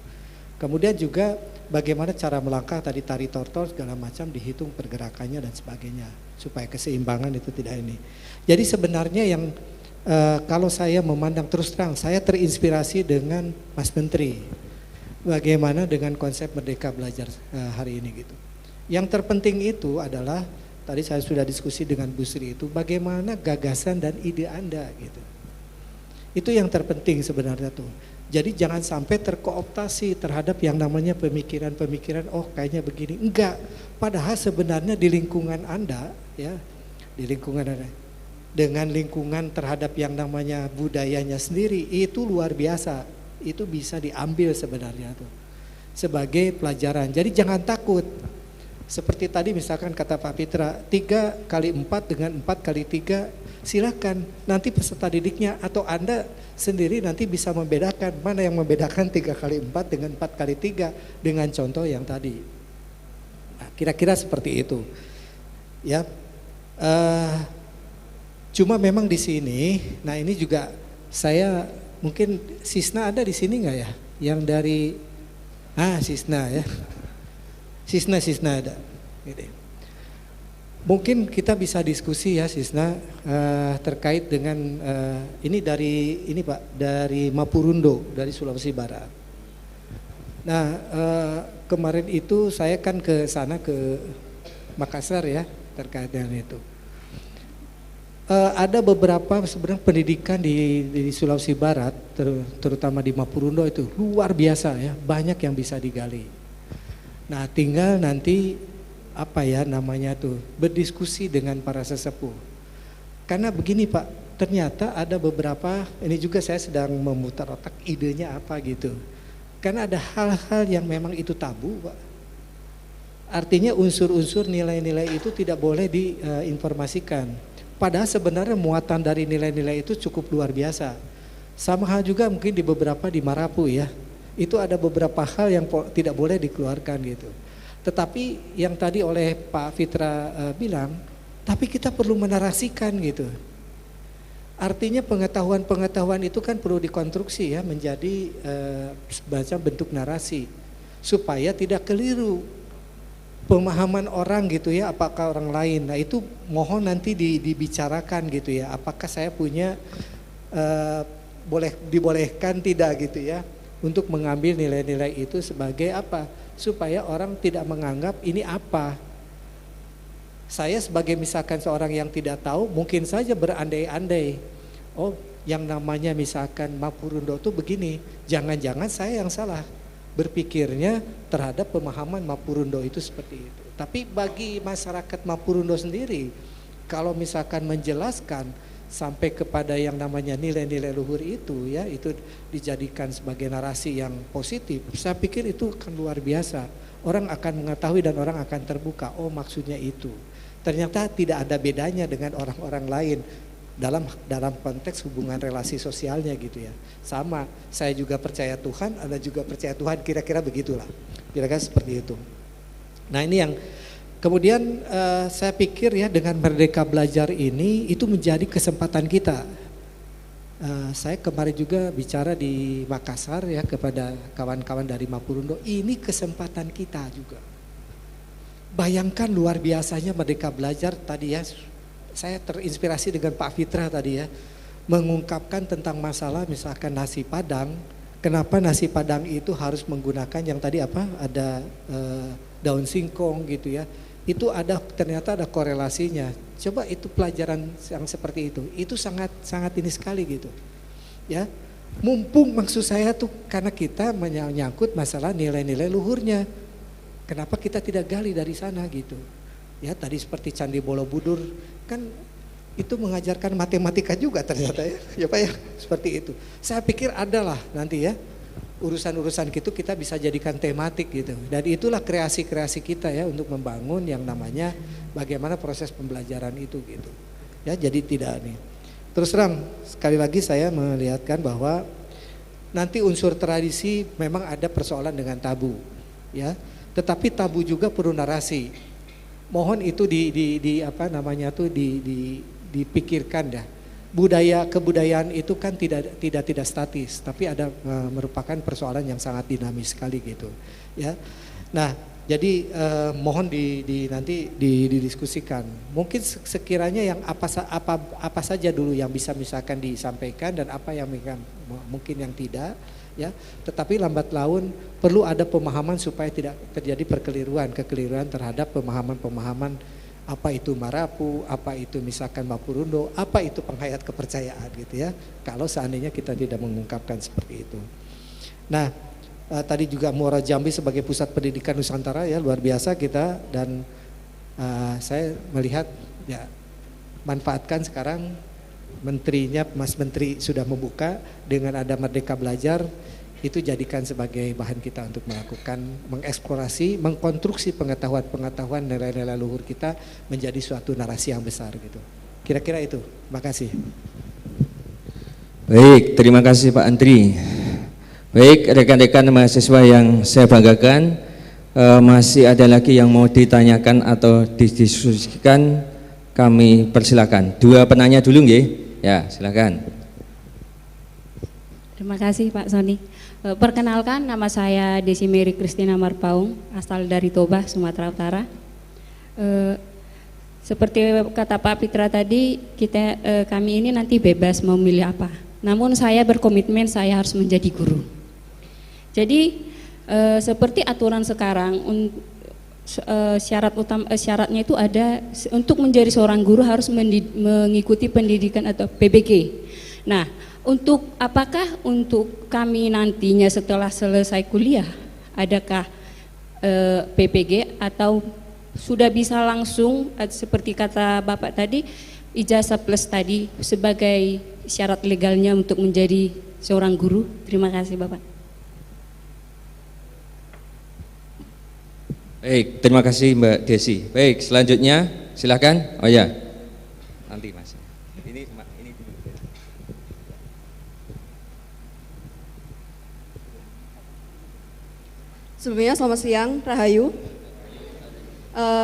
Kemudian juga bagaimana cara melangkah tadi tari tortor segala macam dihitung pergerakannya dan sebagainya supaya keseimbangan itu tidak ini. Jadi sebenarnya yang kalau saya memandang terus terang saya terinspirasi dengan Mas Menteri. Bagaimana dengan konsep Merdeka Belajar hari ini gitu. Yang terpenting itu adalah tadi saya sudah diskusi dengan Bu Sri itu bagaimana gagasan dan ide Anda gitu. Itu yang terpenting sebenarnya tuh. Jadi jangan sampai terkooptasi terhadap yang namanya pemikiran-pemikiran oh kayaknya begini. Enggak. Padahal sebenarnya di lingkungan Anda ya, di lingkungan Anda dengan lingkungan terhadap yang namanya budayanya sendiri itu luar biasa. Itu bisa diambil sebenarnya tuh sebagai pelajaran. Jadi jangan takut. Seperti tadi misalkan kata Pak Fitra 3 kali 4 dengan 4 kali 3 silakan nanti peserta didiknya atau Anda sendiri nanti bisa membedakan mana yang membedakan 3 kali 4 dengan 4 kali 3 dengan contoh yang tadi. Nah, kira-kira seperti itu ya. Cuma memang di sini, nah ini juga saya mungkin Sisna ada di sini nggak ya yang dari Sisna ya. Sisna ada. Gitu. Mungkin kita bisa diskusi ya Sisna terkait dengan ini dari ini Pak dari Mapurundo dari Sulawesi Barat. Nah kemarin itu saya kan ke sana ke Makassar ya terkait dengan itu. Ada beberapa sebenarnya pendidikan di Sulawesi Barat terutama di Mapurundo itu luar biasa ya banyak yang bisa digali. Nah tinggal nanti berdiskusi dengan para sesepuh. Karena begini Pak, ternyata ada beberapa, ini juga saya sedang memutar otak idenya apa gitu. Karena ada hal-hal yang memang itu tabu Pak. Artinya unsur-unsur nilai-nilai itu tidak boleh diinformasikan. Padahal sebenarnya muatan dari nilai-nilai itu cukup luar biasa. Sama hal juga mungkin di beberapa di Marapu ya. Itu ada beberapa hal yang tidak boleh dikeluarkan gitu. Tetapi yang tadi oleh Pak Fitra bilang, tapi kita perlu menarasikan gitu. Artinya pengetahuan-pengetahuan itu kan perlu dikonstruksi ya menjadi semacam bentuk narasi supaya tidak keliru pemahaman orang gitu ya, apakah orang lain. Nah itu mohon nanti dibicarakan gitu ya. Apakah saya punya dibolehkan tidak gitu ya. Untuk mengambil nilai-nilai itu sebagai apa? Supaya orang tidak menganggap ini apa. Saya sebagai misalkan seorang yang tidak tahu, mungkin saja berandai-andai, oh yang namanya misalkan Mapurundok itu begini, jangan-jangan saya yang salah berpikirnya terhadap pemahaman Mapurundok itu seperti itu. Tapi bagi masyarakat Mapurundok sendiri, kalau misalkan menjelaskan sampai kepada yang namanya nilai-nilai luhur itu ya, itu dijadikan sebagai narasi yang positif, saya pikir itu akan luar biasa. Orang akan mengetahui dan orang akan terbuka, oh maksudnya itu. Ternyata tidak ada bedanya dengan orang-orang lain dalam konteks hubungan relasi sosialnya gitu ya. Sama, saya juga percaya Tuhan, Anda juga percaya Tuhan, kira-kira begitulah. Kira-kira seperti itu. Nah ini yang kemudian saya pikir ya, dengan Merdeka Belajar ini itu menjadi kesempatan kita. Saya kemarin juga bicara di Makassar ya kepada kawan-kawan dari Mapurundok, ini kesempatan kita juga. Bayangkan luar biasanya Merdeka Belajar tadi ya, saya terinspirasi dengan Pak Fitra tadi ya, mengungkapkan tentang masalah misalkan nasi Padang, kenapa nasi Padang itu harus menggunakan yang tadi apa, ada daun singkong gitu ya, itu ada, ternyata ada korelasinya. Coba itu pelajaran yang seperti itu sangat ini sekali gitu ya. Mumpung maksud saya tuh karena kita menyangkut masalah nilai-nilai luhurnya, kenapa kita tidak gali dari sana gitu ya. Tadi seperti Candi Borobudur kan itu mengajarkan matematika juga ternyata ya Pak ya, seperti itu. Saya pikir adalah nanti ya urusan-urusan gitu kita bisa jadikan tematik gitu, dan itulah kreasi-kreasi kita ya untuk membangun yang namanya bagaimana proses pembelajaran itu gitu ya. Jadi tidak nih, terus terang sekali lagi saya melihatkan bahwa nanti unsur tradisi memang ada persoalan dengan tabu ya, tetapi tabu juga perlu narasi. Mohon itu di apa namanya tuh dipikirkan dah. Kebudayaan itu kan tidak statis, tapi ada merupakan persoalan yang sangat dinamis sekali gitu ya. Nah jadi mohon nanti didiskusikan. Mungkin sekiranya yang apa saja dulu yang bisa misalkan disampaikan dan apa yang mungkin yang tidak ya. Tetapi lambat laun perlu ada pemahaman supaya tidak terjadi kekeliruan terhadap pemahaman apa itu Marapu, apa itu misalkan Mapurundok, apa itu penghayat kepercayaan gitu ya, kalau seandainya kita tidak mengungkapkan seperti itu. Nah tadi juga Muara Jambi sebagai pusat pendidikan Nusantara ya, luar biasa kita, dan saya melihat ya, manfaatkan sekarang menterinya, Mas Menteri sudah membuka dengan ada Merdeka Belajar, itu jadikan sebagai bahan kita untuk melakukan mengeksplorasi, mengkonstruksi pengetahuan nilai-nilai luhur kita menjadi suatu narasi yang besar gitu. Kira-kira itu. Terima kasih. Baik, terima kasih Pak Andri. Baik, rekan-rekan mahasiswa yang saya banggakan, masih ada lagi yang mau ditanyakan atau didiskusikan, kami persilakan. Dua penanya dulu nggih. Ya, silakan. Terima kasih Pak Soni. Perkenalkan, nama saya Desi Mary Christina Marpaung, asal dari Toba, Sumatera Utara. Seperti kata Pak Fitra tadi, kami ini nanti bebas memilih apa. Namun saya berkomitmen saya harus menjadi guru. Jadi seperti aturan sekarang, syaratnya itu ada, untuk menjadi seorang guru harus mengikuti pendidikan atau PBG. Nah, apakah untuk kami nantinya setelah selesai kuliah, adakah PPG atau sudah bisa langsung seperti kata Bapak tadi, ijazah plus tadi sebagai syarat legalnya untuk menjadi seorang guru? Terima kasih Bapak. Baik, terima kasih Mbak Desi. Baik, selanjutnya silakan. Oh ya, nanti Mas. Ini sebelumnya selamat siang, Rahayu.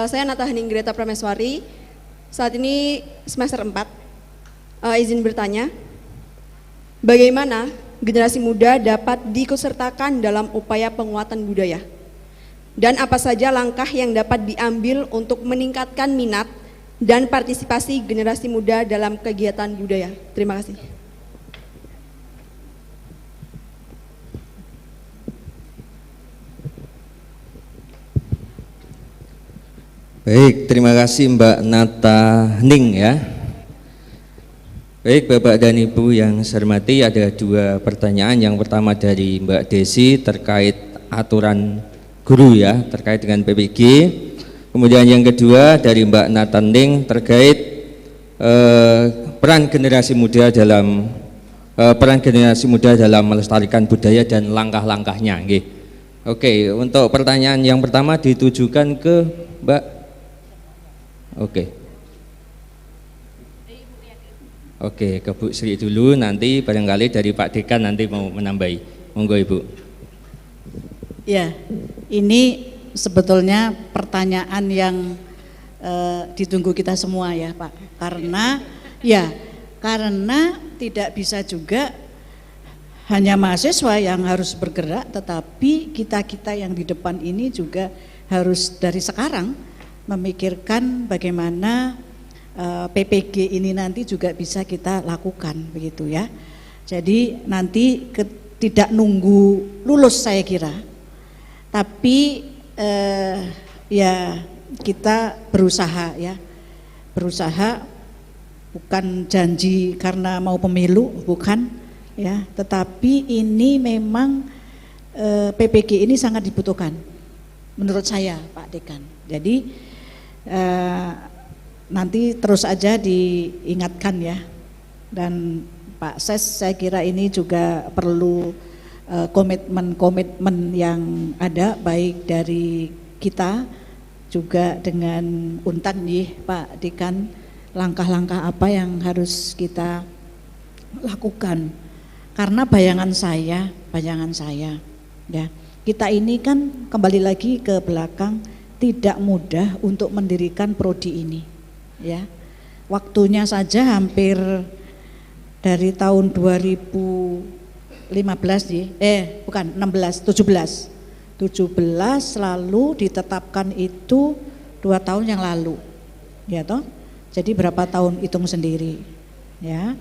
Saya Nata Hening Greta Prameswari. Saat ini semester 4. Izin bertanya, bagaimana generasi muda dapat diikutsertakan dalam upaya penguatan budaya? Dan apa saja langkah yang dapat diambil untuk meningkatkan minat dan partisipasi generasi muda dalam kegiatan budaya? Terima kasih. Baik, terima kasih Mbak Nata Ning ya. Baik Bapak dan Ibu yang saya hormati, ada dua pertanyaan. Yang pertama dari Mbak Desi terkait aturan guru ya, terkait dengan PPG. Kemudian yang kedua dari Mbak Nata Ning terkait peran generasi muda dalam melestarikan budaya dan langkah-langkahnya. Oke, untuk pertanyaan yang pertama ditujukan ke Mbak. Oke, ke Bu Sri dulu, nanti barangkali dari Pak Dekan nanti mau menambahi. Monggo Ibu. Ya, ini sebetulnya pertanyaan yang ditunggu kita semua ya Pak. Karena tidak bisa juga hanya mahasiswa yang harus bergerak, tetapi kita yang di depan ini juga harus dari sekarang memikirkan bagaimana PPG ini nanti juga bisa kita lakukan begitu ya. Jadi nanti tidak nunggu lulus saya kira, tapi ya kita berusaha ya, bukan janji karena mau pemilu, bukan ya, tetapi ini memang PPG ini sangat dibutuhkan menurut saya Pak Dekan. Jadi nanti terus aja diingatkan ya, dan Pak Ses saya kira ini juga perlu komitmen yang ada baik dari kita juga dengan Untan nih Pak Dekan, langkah-langkah apa yang harus kita lakukan. Karena bayangan saya ya, kita ini kan kembali lagi ke belakang tidak mudah untuk mendirikan prodi ini ya. Waktunya saja hampir dari tahun 2015 17 lalu ditetapkan itu 2 tahun yang lalu ya toh. Jadi berapa tahun hitung sendiri ya.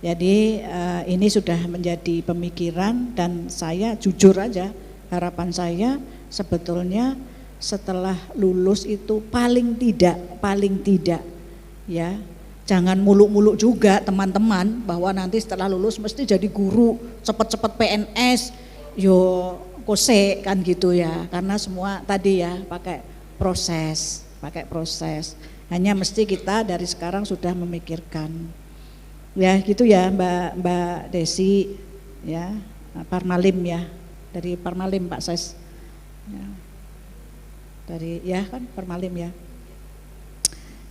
Jadi ini sudah menjadi pemikiran, dan saya jujur aja harapan saya sebetulnya setelah lulus itu paling tidak ya, jangan muluk-muluk juga teman-teman bahwa nanti setelah lulus mesti jadi guru, cepet-cepet PNS, yo kose kan gitu ya, karena semua tadi ya pakai proses. Hanya mesti kita dari sekarang sudah memikirkan. Ya gitu ya Mbak Desi ya, Parmalim ya, dari Parmalim Pak Ses ya. Dari ya kan Parmalim ya.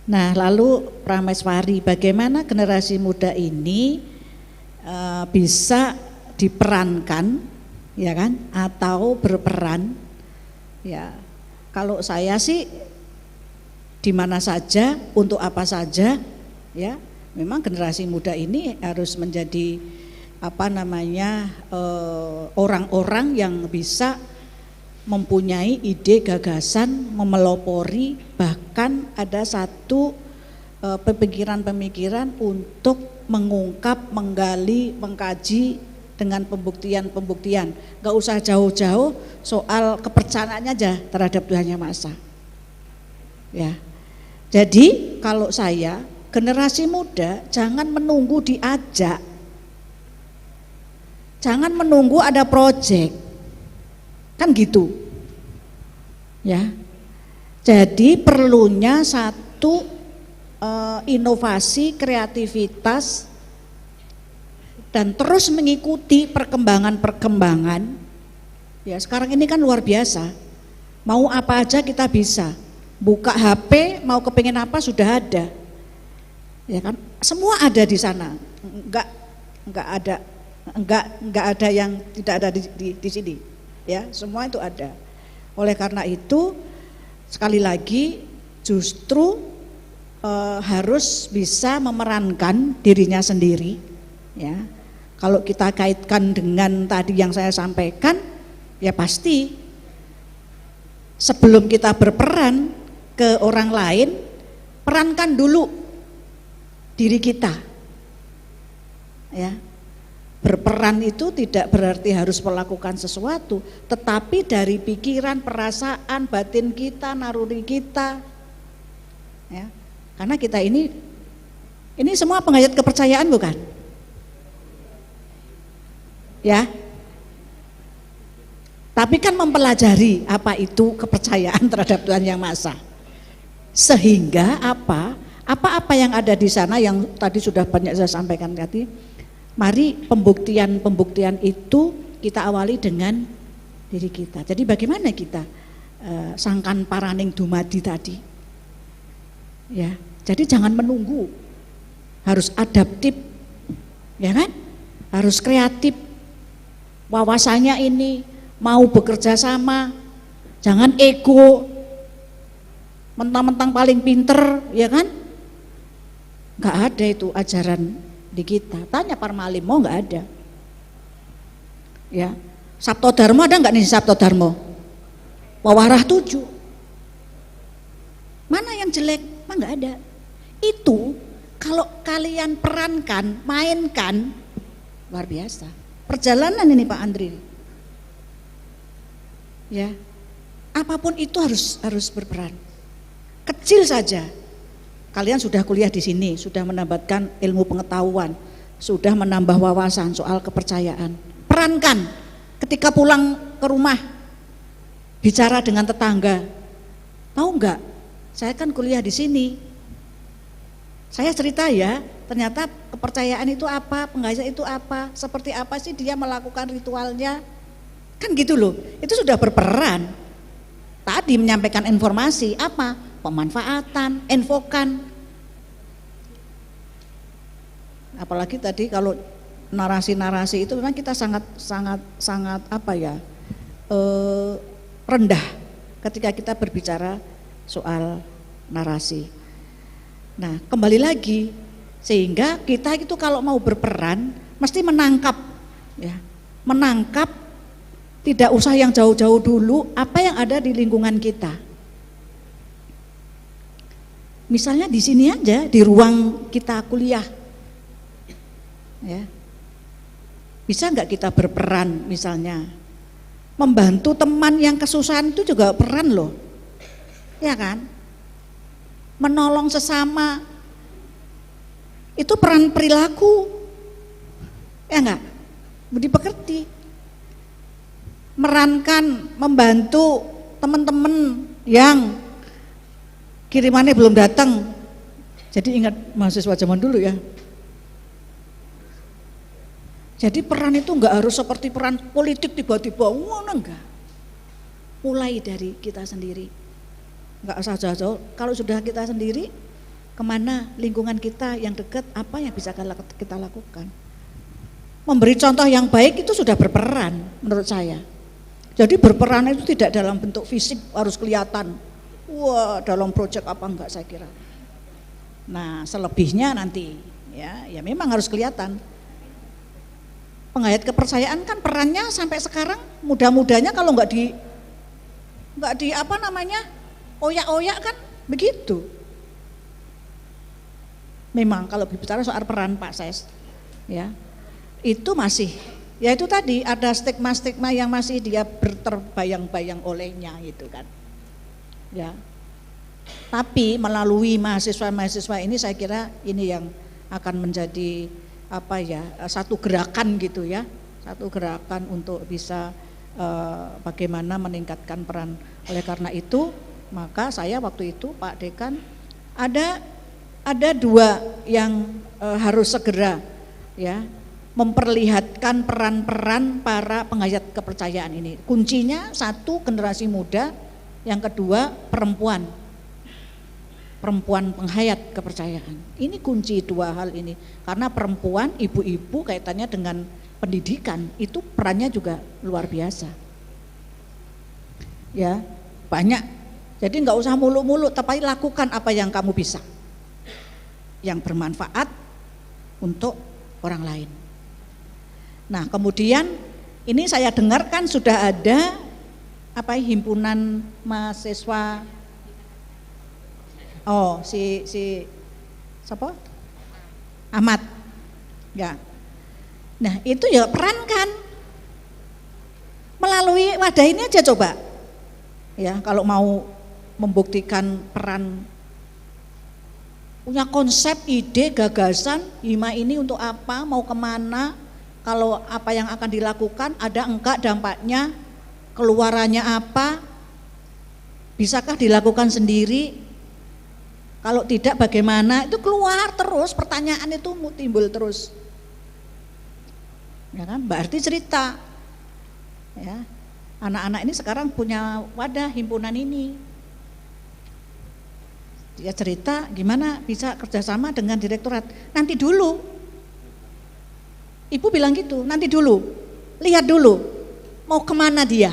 Nah lalu Prameswari, bagaimana generasi muda ini bisa diperankan ya kan, atau berperan ya. Kalau saya sih di mana saja, untuk apa saja ya, memang generasi muda ini harus menjadi orang-orang yang bisa mempunyai ide, gagasan, memelopori, bahkan ada satu pemikiran-pemikiran untuk mengungkap, menggali, mengkaji dengan pembuktian-pembuktian. Gak usah jauh-jauh soal kepercayaannya aja terhadap Tuhan Yang Maha Esa. Ya. Jadi kalau saya, generasi muda jangan menunggu diajak, jangan menunggu ada proyek, kan gitu ya. Jadi perlunya satu inovasi, kreativitas, dan terus mengikuti perkembangan ya. Sekarang ini kan luar biasa, mau apa aja kita bisa, buka HP mau kepingin apa sudah ada ya kan, semua ada di sana, enggak ada yang tidak ada di sini ya, semua itu ada. Oleh karena itu sekali lagi justru harus bisa memerankan dirinya sendiri ya. Kalau kita kaitkan dengan tadi yang saya sampaikan ya, pasti sebelum kita berperan ke orang lain, perankan dulu diri kita ya. Berperan itu tidak berarti harus melakukan sesuatu, tetapi dari pikiran, perasaan, batin kita, naluri kita Ya. Karena kita ini semua penghayat kepercayaan bukan? Ya. Tapi kan mempelajari apa itu kepercayaan terhadap Tuhan Yang Maha Esa. Sehingga apa yang ada di sana yang tadi sudah banyak saya sampaikan tadi, mari pembuktian itu kita awali dengan diri kita. Jadi bagaimana kita sangkan paraning dumadi tadi, ya. Jadi jangan menunggu, harus adaptif, ya kan? Harus kreatif, wawasannya ini mau bekerja sama, jangan ego, mentang-mentang paling pinter, ya kan? Nggak ada itu ajaran di kita. Tanya Parmalimo, nggak ada. Ya, Sabto Dharma ada nggak nih Sabto Dharma? Wawarah 7. Mana yang jelek? Mah nggak ada. Itu kalau kalian perankan, mainkan, luar biasa. Perjalanan ini Pak Andri. Ya, apapun itu harus berperan. Kecil saja. Kalian sudah kuliah di sini, sudah mendapatkan ilmu pengetahuan, sudah menambah wawasan soal kepercayaan. Perankan ketika pulang ke rumah, bicara dengan tetangga. Tahu enggak? Saya kan kuliah di sini. Saya cerita ya, ternyata kepercayaan itu apa, penghayat itu apa, seperti apa sih dia melakukan ritualnya. Kan gitu loh, itu sudah berperan. Tadi menyampaikan informasi apa? Pemanfaatan, infokan. Apalagi tadi kalau narasi-narasi itu memang kita sangat apa ya, rendah ketika kita berbicara soal narasi. Nah, kembali lagi, sehingga kita itu kalau mau berperan mesti menangkap, ya, menangkap. Tidak usah yang jauh-jauh dulu, apa yang ada di lingkungan kita. Misalnya di sini aja, di ruang kita kuliah, ya, bisa nggak kita berperan, misalnya membantu teman yang kesusahan itu juga peran loh, ya kan? Menolong sesama, itu peran perilaku, ya nggak? Dipekerti. Merankan, membantu teman-teman yang kirimannya belum datang. Jadi ingat mahasiswa zaman dulu ya. Jadi peran itu enggak harus seperti peran politik tiba-tiba, enggak. Mulai dari kita sendiri. Enggak usah jauh-jauh. Kalau sudah kita sendiri, kemana lingkungan kita yang dekat, apa yang bisa kita lakukan. Memberi contoh yang baik itu sudah berperan menurut saya. Jadi berperan itu tidak dalam bentuk fisik harus kelihatan. Wah, dalam proyek apa enggak saya kira. Nah, selebihnya nanti ya memang harus kelihatan. Penghayat kepercayaan kan perannya sampai sekarang mudah-mudahnya kalau enggak di apa namanya? Oyak-oyak kan begitu. Memang kalau bicara soal peran Pak Ses, ya. Itu masih, ya itu tadi ada stigma-stigma yang masih dia terbayang-bayang olehnya gitu kan, ya. Tapi melalui mahasiswa-mahasiswa ini saya kira ini yang akan menjadi apa ya, satu gerakan gitu ya, satu gerakan untuk bisa bagaimana meningkatkan peran. Oleh karena itu maka saya waktu itu Pak Dekan ada 2 yang harus segera ya memperlihatkan peran-peran para penghayat kepercayaan ini. Kuncinya 1 generasi muda, yang kedua perempuan penghayat kepercayaan. Ini kunci 2 hal ini. Karena perempuan, ibu-ibu kaitannya dengan pendidikan itu perannya juga luar biasa. Ya, banyak. Jadi nggak usah muluk-muluk, tapi lakukan apa yang kamu bisa. Yang bermanfaat untuk orang lain. Nah, kemudian ini saya dengarkan sudah ada himpunan mahasiswa. Oh, si siapa? Ahmad. Ya. Nah, itu ya perankan. Melalui wadah ini aja coba. Ya, kalau mau membuktikan peran punya konsep, ide, gagasan, hima ini untuk apa, mau kemana, kalau apa yang akan dilakukan, ada enggak dampaknya, keluarannya apa, bisakah dilakukan sendiri, kalau tidak bagaimana, itu keluar terus, pertanyaan itu timbul terus. Ya kan, berarti cerita. Ya, anak-anak ini sekarang punya wadah himpunan ini. Dia cerita gimana bisa kerjasama dengan direktorat. Nanti dulu. Ibu bilang gitu, nanti dulu. Lihat dulu, mau kemana dia.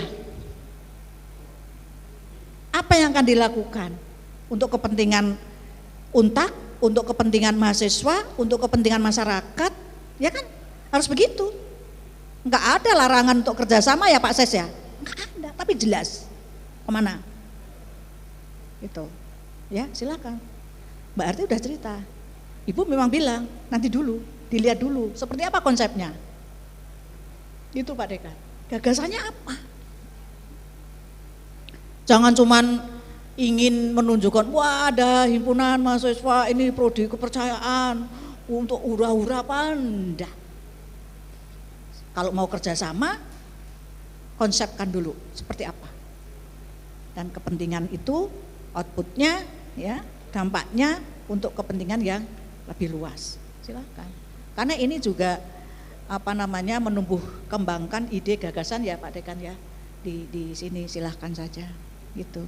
Apa yang akan dilakukan untuk kepentingan UNTAK, untuk kepentingan mahasiswa, untuk kepentingan masyarakat, ya kan harus begitu. Enggak ada larangan untuk kerjasama ya Pak Ses ya, enggak ada, tapi jelas kemana. Itu. Ya silakan. Mbak Arti udah cerita. Ibu memang bilang nanti dulu, dilihat dulu seperti apa konsepnya. Itu Pak Dekan. Gagasannya apa? Jangan cuman ingin menunjukkan wah ada himpunan mahasiswa ini prodi kepercayaan untuk hura-hura apa enggak. Kalau mau kerjasama konsepkan dulu seperti apa. Dan kepentingan itu outputnya ya dampaknya untuk kepentingan yang lebih luas. Silakan. Karena ini juga apa namanya menumbuh kembangkan ide gagasan ya Pak Dekan ya di sini silahkan saja gitu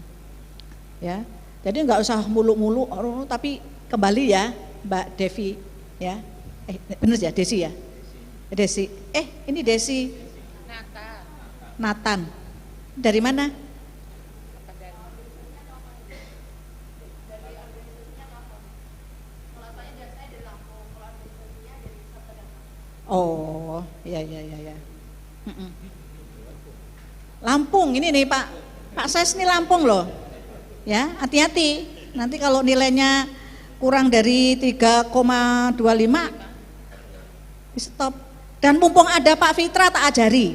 ya. Jadi nggak usah mulu-mulu tapi kembali ya Mbak Devi ya bener ya Desi ya Desi ini Desi Nathan dari mana? Oh, ya. Lampung ini nih Pak Ses nih Lampung loh. Ya, hati-hati. Nanti kalau nilainya kurang dari 3,25 di stop. Dan mumpung ada Pak Fitra tak ajari.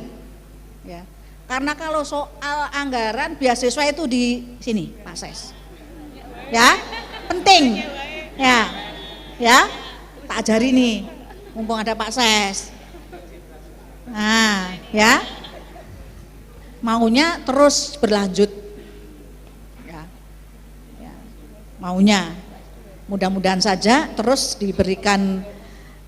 Ya. Karena kalau soal anggaran beasiswa itu di sini, Pak Ses. Ya, penting. Ya, tak ajari nih. Mumpung ada Pak Ses. Nah, ya. Maunya terus berlanjut. Ya. Maunya. Mudah-mudahan saja terus diberikan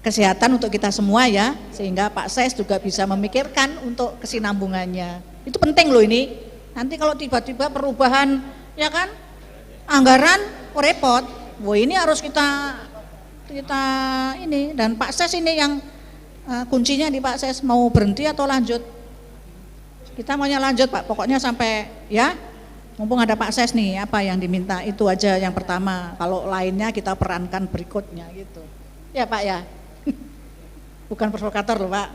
kesehatan untuk kita semua ya, sehingga Pak Ses juga bisa memikirkan untuk kesinambungannya. Itu penting loh ini. Nanti kalau tiba-tiba perubahan ya kan anggaran repot. Wah, ini harus kita ini dan Pak Ses ini yang kuncinya di Pak Ses mau berhenti atau lanjut. Kita maunya lanjut Pak, pokoknya sampai ya mumpung ada Pak Ses nih apa yang diminta itu aja yang pertama, kalau lainnya kita perankan berikutnya gitu ya Pak ya. Bukan provokator loh Pak,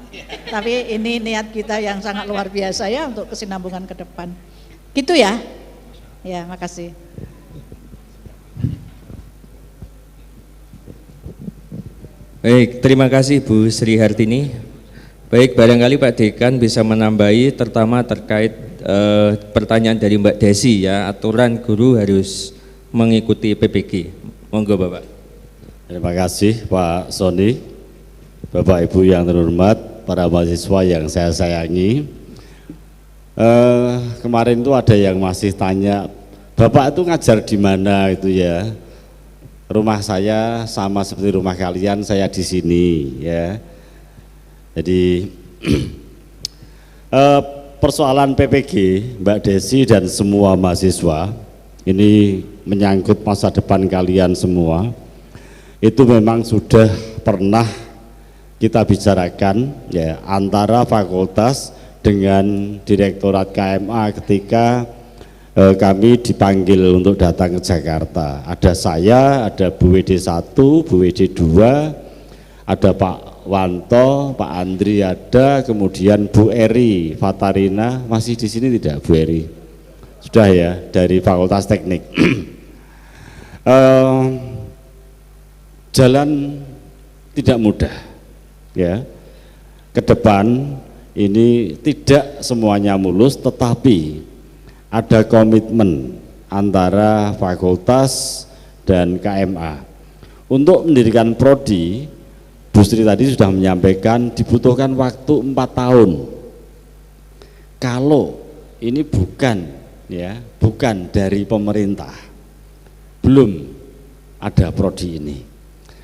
tapi ini niat kita yang sangat luar biasa ya untuk kesinambungan ke depan gitu ya. Ya makasih. Baik, terima kasih Bu Sri Hartini. Baik, barangkali Pak Dekan bisa menambahi terutama terkait pertanyaan dari Mbak Desi ya, aturan guru harus mengikuti PPG. Monggo Bapak. Terima kasih Pak Sony, Bapak Ibu yang terhormat, para mahasiswa yang saya sayangi. Kemarin itu ada yang masih tanya, Bapak itu ngajar di mana itu ya? Rumah saya sama seperti rumah kalian, saya di sini ya. Jadi persoalan PPG Mbak Desi dan semua mahasiswa ini menyangkut masa depan kalian semua. Itu memang sudah pernah kita bicarakan ya antara fakultas dengan Direktorat KMA ketika kami dipanggil untuk datang ke Jakarta. Ada saya, ada Bu WD 1, Bu WD 2, ada Pak Wanto, Pak Andri ada, kemudian Bu Eri Fatarina, masih di sini tidak Bu Eri? Sudah ya, dari Fakultas Teknik. Jalan tidak mudah ya. Ke depan ini tidak semuanya mulus, tetapi ada komitmen antara fakultas dan KMA untuk mendirikan prodi, Bu Sri tadi sudah menyampaikan dibutuhkan waktu 4 tahun. Kalau ini bukan dari pemerintah, belum ada prodi ini.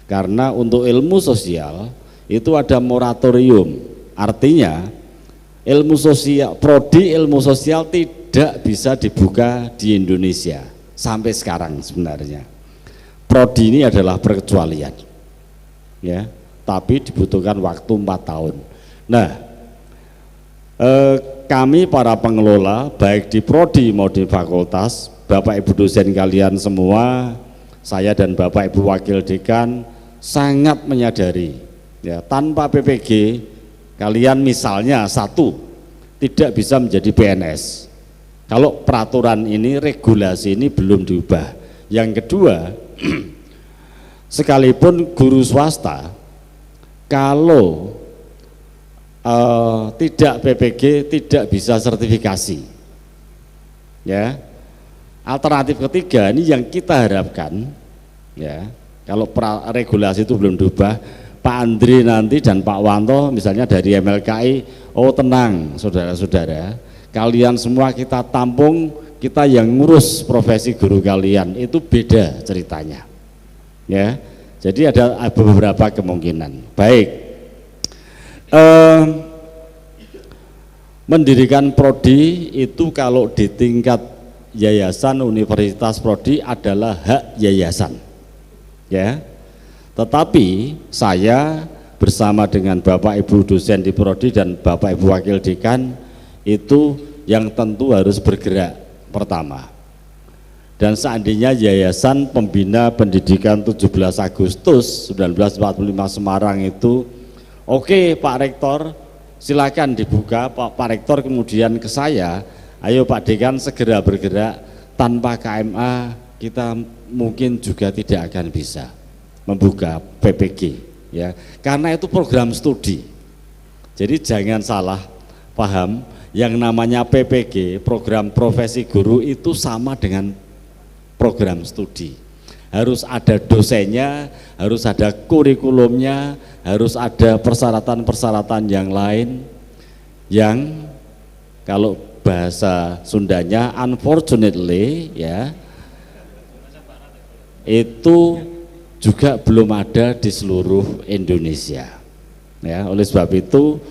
Karena untuk ilmu sosial itu ada moratorium, artinya ilmu sosial, prodi ilmu sosial tidak bisa dibuka di Indonesia sampai sekarang sebenarnya. Prodi ini adalah perkecualian, ya, tapi dibutuhkan waktu 4 tahun. Nah, kami para pengelola baik di prodi maupun di fakultas, Bapak Ibu dosen kalian semua, saya dan Bapak Ibu wakil dekan sangat menyadari, ya, tanpa PPG kalian misalnya satu tidak bisa menjadi PNS kalau peraturan ini, regulasi ini belum diubah. Yang kedua, sekalipun guru swasta kalau tidak PPG tidak bisa sertifikasi, ya. Alternatif ketiga ini yang kita harapkan, ya, kalau regulasi itu belum diubah, Pak Andri nanti dan Pak Wanto misalnya dari MLKI, oh tenang saudara-saudara, kalian semua kita tampung, kita yang ngurus profesi guru kalian, itu beda ceritanya, ya. Jadi ada beberapa kemungkinan. Baik, mendirikan prodi itu kalau di tingkat yayasan, universitas, prodi adalah hak yayasan, ya. Tetapi saya bersama dengan Bapak Ibu dosen di prodi dan Bapak Ibu wakil dekan itu yang tentu harus bergerak pertama. Dan seandainya Yayasan Pembina Pendidikan 17 Agustus 1945 Semarang itu oke, Pak Rektor silakan dibuka, Pak Rektor kemudian ke saya, ayo Pak Dekan segera bergerak, tanpa KMA kita mungkin juga tidak akan bisa membuka PPG, ya, karena itu program studi. Jadi jangan salah paham, yang namanya PPG, program profesi guru, itu sama dengan program studi. Harus ada dosennya, harus ada kurikulumnya, harus ada persyaratan-persyaratan yang lain yang kalau bahasa Sundanya unfortunately, ya, itu juga belum ada di seluruh Indonesia, ya. Oleh sebab itu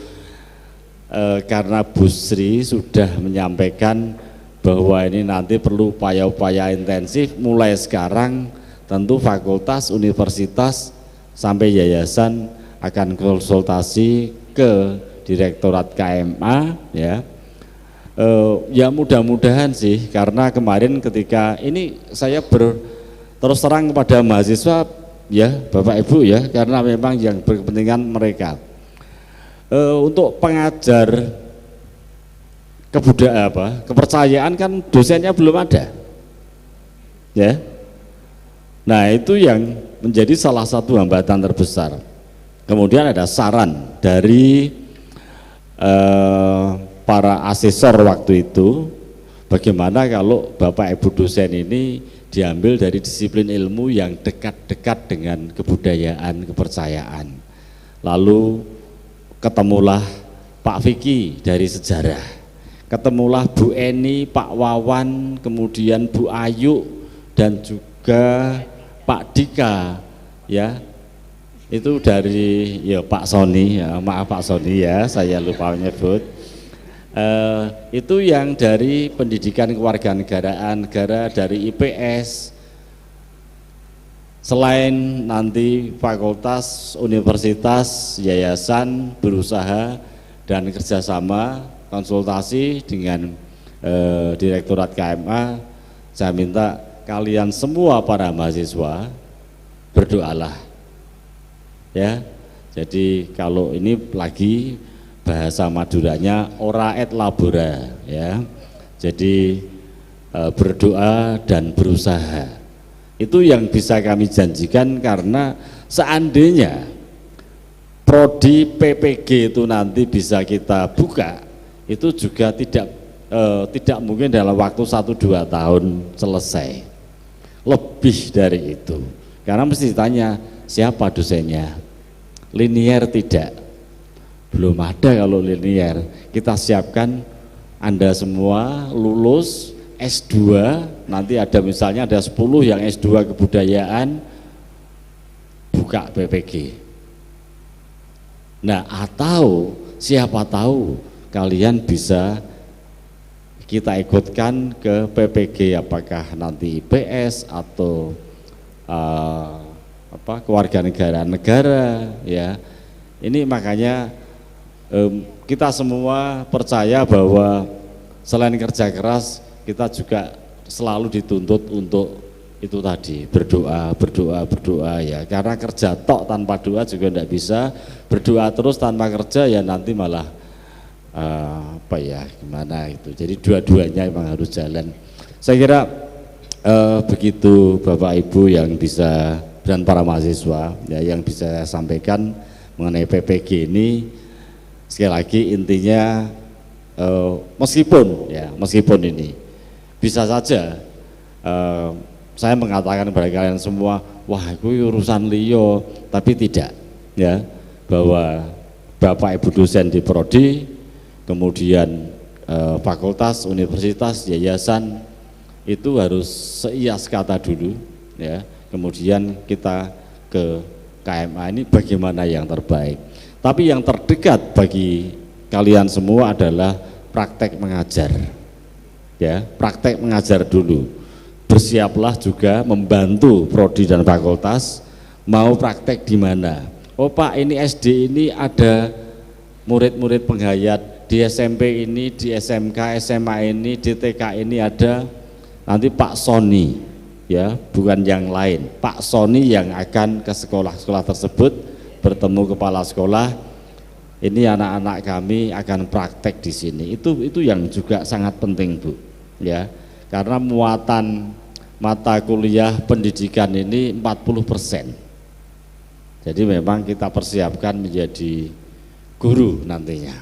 karena Bu Sri sudah menyampaikan bahwa ini nanti perlu upaya-upaya intensif mulai sekarang, tentu fakultas, universitas sampai yayasan akan konsultasi ke Direktorat KMA, ya. Ya mudah-mudahan sih, karena kemarin ketika ini saya terus terang kepada mahasiswa, ya Bapak Ibu, ya, karena memang yang berkepentingan mereka. Untuk pengajar kepercayaan kan dosennya belum ada, ya. Nah itu yang menjadi salah satu hambatan terbesar. Kemudian ada saran dari para asesor waktu itu, bagaimana kalau Bapak Ibu dosen ini diambil dari disiplin ilmu yang dekat-dekat dengan kebudayaan, kepercayaan. Lalu ketemulah Pak Vicky dari sejarah, ketemulah Bu Eni, Pak Wawan, kemudian Bu Ayu, dan juga Pak Dika, ya, itu dari ya Pak Sony, ya, maaf Pak Sony, ya saya lupa menyebut, itu yang dari pendidikan kewarganegaraan negara, dari IPS. Selain nanti fakultas, universitas, yayasan berusaha dan kerjasama konsultasi dengan Direktorat KMA, saya minta kalian semua para mahasiswa berdoalah, ya. Jadi kalau ini lagi bahasa Maduranya ora et labora, ya. Jadi berdoa dan berusaha. Itu yang bisa kami janjikan, karena seandainya prodi PPG itu nanti bisa kita buka, itu juga tidak mungkin dalam waktu 1-2 tahun selesai, lebih dari itu, Karena mesti ditanya siapa dosennya. Linier tidak, belum ada kalau linier. Kita siapkan Anda semua lulus S2, nanti ada misalnya ada 10 yang S2 kebudayaan, buka PPG. Nah, atau siapa tahu kalian bisa kita ikutkan ke PPG, apakah nanti IPS atau kewarganegaraan negara ya. Ini makanya kita semua percaya bahwa selain kerja keras, kita juga selalu dituntut untuk itu tadi, berdoa ya. Karena kerja tok tanpa doa juga tidak bisa, berdoa terus tanpa kerja ya nanti malah gimana itu. Jadi dua-duanya memang harus jalan. Saya kira begitu Bapak Ibu yang bisa, dan para mahasiswa ya, yang bisa saya sampaikan mengenai PPG ini. Sekali lagi intinya meskipun ini bisa saja saya mengatakan kepada kalian semua, wah itu urusan liyo, tapi tidak ya, bahwa Bapak Ibu dosen di prodi, kemudian fakultas, universitas, yayasan itu harus seias kata dulu ya, kemudian kita ke KMA ini bagaimana yang terbaik. Tapi yang terdekat bagi kalian semua adalah praktek mengajar ya, praktek mengajar dulu. Bersiaplah juga membantu prodi dan fakultas, mau praktek di mana. Oh Pak, ini SD ini ada murid-murid penghayat, di SMP ini, di SMK, SMA ini, di TK ini ada nanti Pak Sony ya, bukan yang lain. Pak Sony yang akan ke sekolah-sekolah tersebut, bertemu kepala sekolah. Ini anak-anak kami akan praktek di sini. Itu yang juga sangat penting Bu ya. Karena muatan mata kuliah pendidikan ini 40%. Jadi memang kita persiapkan menjadi guru nantinya.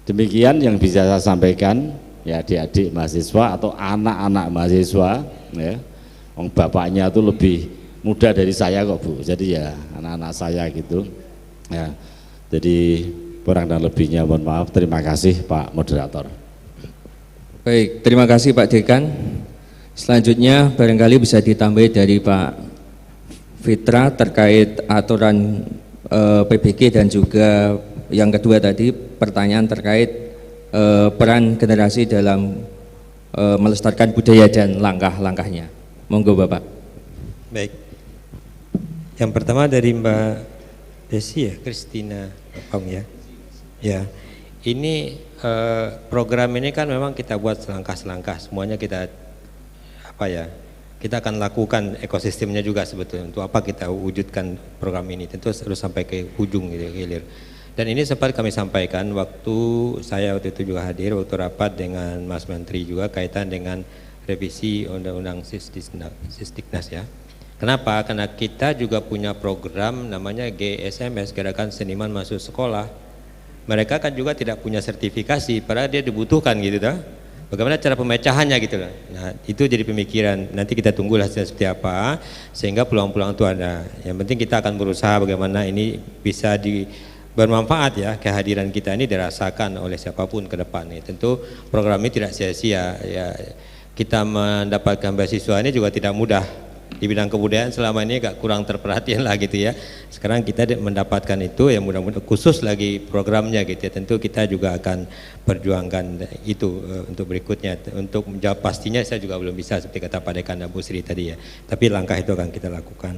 Demikian yang bisa saya sampaikan ya, adik-adik mahasiswa atau anak-anak mahasiswa ya. Bapaknya itu lebih muda dari saya kok Bu. Jadi ya anak-anak saya gitu. Ya. Jadi kurang dan lebihnya mohon maaf. Terima kasih Pak Moderator. Baik, terima kasih Pak Dekan. Selanjutnya barangkali bisa ditambah dari Pak Fitra terkait aturan PBG, dan juga yang kedua tadi pertanyaan terkait peran generasi dalam melestarikan budaya dan langkah-langkahnya. Monggo Bapak. Baik. Yang pertama dari Mbak Desi ya, Kristina Pam ya. Ya. Ini program ini kan memang kita buat selangkah-selangkah, semuanya kita kita akan lakukan ekosistemnya juga sebetulnya. Untuk apa kita wujudkan program ini, tentu harus sampai ke ujung gitu, hilir. Dan ini sempat kami sampaikan waktu saya waktu itu juga hadir waktu rapat dengan Mas Menteri juga kaitan dengan revisi Undang-Undang Sisdiknas ya. Kenapa? Karena kita juga punya program namanya GSMS, Gerakan Seniman Masuk Sekolah. Mereka kan juga tidak punya sertifikasi, padahal dia dibutuhkan gitu dah. Bagaimana cara pemecahannya gitu lah. Nah itu jadi pemikiran. Nanti kita tunggu hasilnya seperti apa, sehingga peluang-peluang itu ada. Yang penting kita akan berusaha bagaimana ini bisa bermanfaat ya, kehadiran kita ini dirasakan oleh siapapun ke depan. Tentu program ini tidak sia-sia ya. Kita mendapatkan beasiswa ini juga tidak mudah. Di bidang kebudayaan selama ini agak kurang terperhatian lah gitu ya. Sekarang kita mendapatkan itu ya, mudah-mudahan khusus lagi programnya gitu ya. Tentu kita juga akan perjuangkan itu untuk berikutnya. Untuk menjawab pastinya saya juga belum bisa seperti kata Pak Dekan dan Bu Sri tadi ya. Tapi langkah itu akan kita lakukan.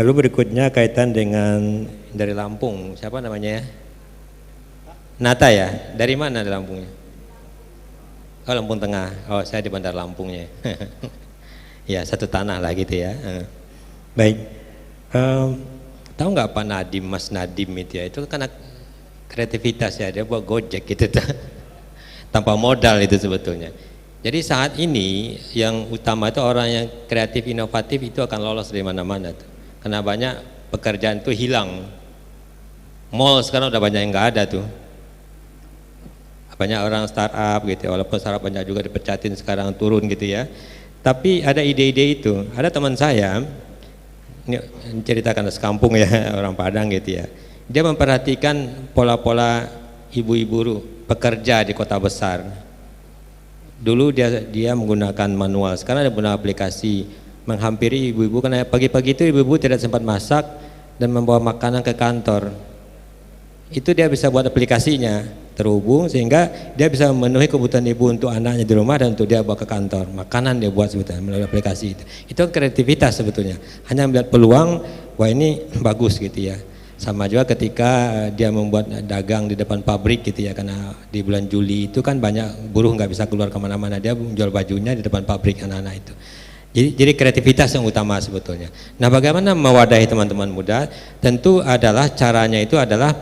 Lalu berikutnya kaitan dengan dari Lampung, siapa namanya ya? Nata ya. Dari mana di Lampungnya? Oh Lampung Tengah. Oh saya di Bandar Lampungnya. Ya satu tanah lah gitu ya. Baik, tahu nggak Pak Nadim, Mas Nadim itu ya, itu karena kreativitas ya, dia buat Gojek gitu tanpa modal itu sebetulnya. Jadi saat ini yang utama itu orang yang kreatif inovatif itu akan lolos dari mana-mana tuh. Karena banyak pekerjaan itu hilang. Mall sekarang udah banyak yang nggak ada tuh. Banyak orang startup gitu ya, walaupun startup banyak juga dipecatin sekarang turun gitu ya. Tapi ada ide-ide itu. Ada teman saya ini ceritakan sekampung ya, orang Padang gitu ya. Dia memperhatikan pola-pola ibu-ibu pekerja di kota besar. Dulu dia menggunakan manual, sekarang ada guna aplikasi, menghampiri ibu-ibu karena pagi-pagi itu ibu-ibu tidak sempat masak dan membawa makanan ke kantor. Itu dia bisa buat aplikasinya terhubung sehingga dia bisa memenuhi kebutuhan ibu untuk anaknya di rumah dan untuk dia bawa ke kantor. Makanan dia buat sebetulnya melalui aplikasi itu. Itu kreativitas sebetulnya. Hanya melihat peluang, wah ini bagus gitu ya. Sama juga ketika dia membuat dagang di depan pabrik gitu ya, karena di bulan Juli itu kan banyak buruh nggak bisa keluar kemana-mana, dia menjual bajunya di depan pabrik anak-anak itu. Jadi kreativitas yang utama sebetulnya. Nah, bagaimana mewadahi teman-teman muda? Tentu adalah caranya itu adalah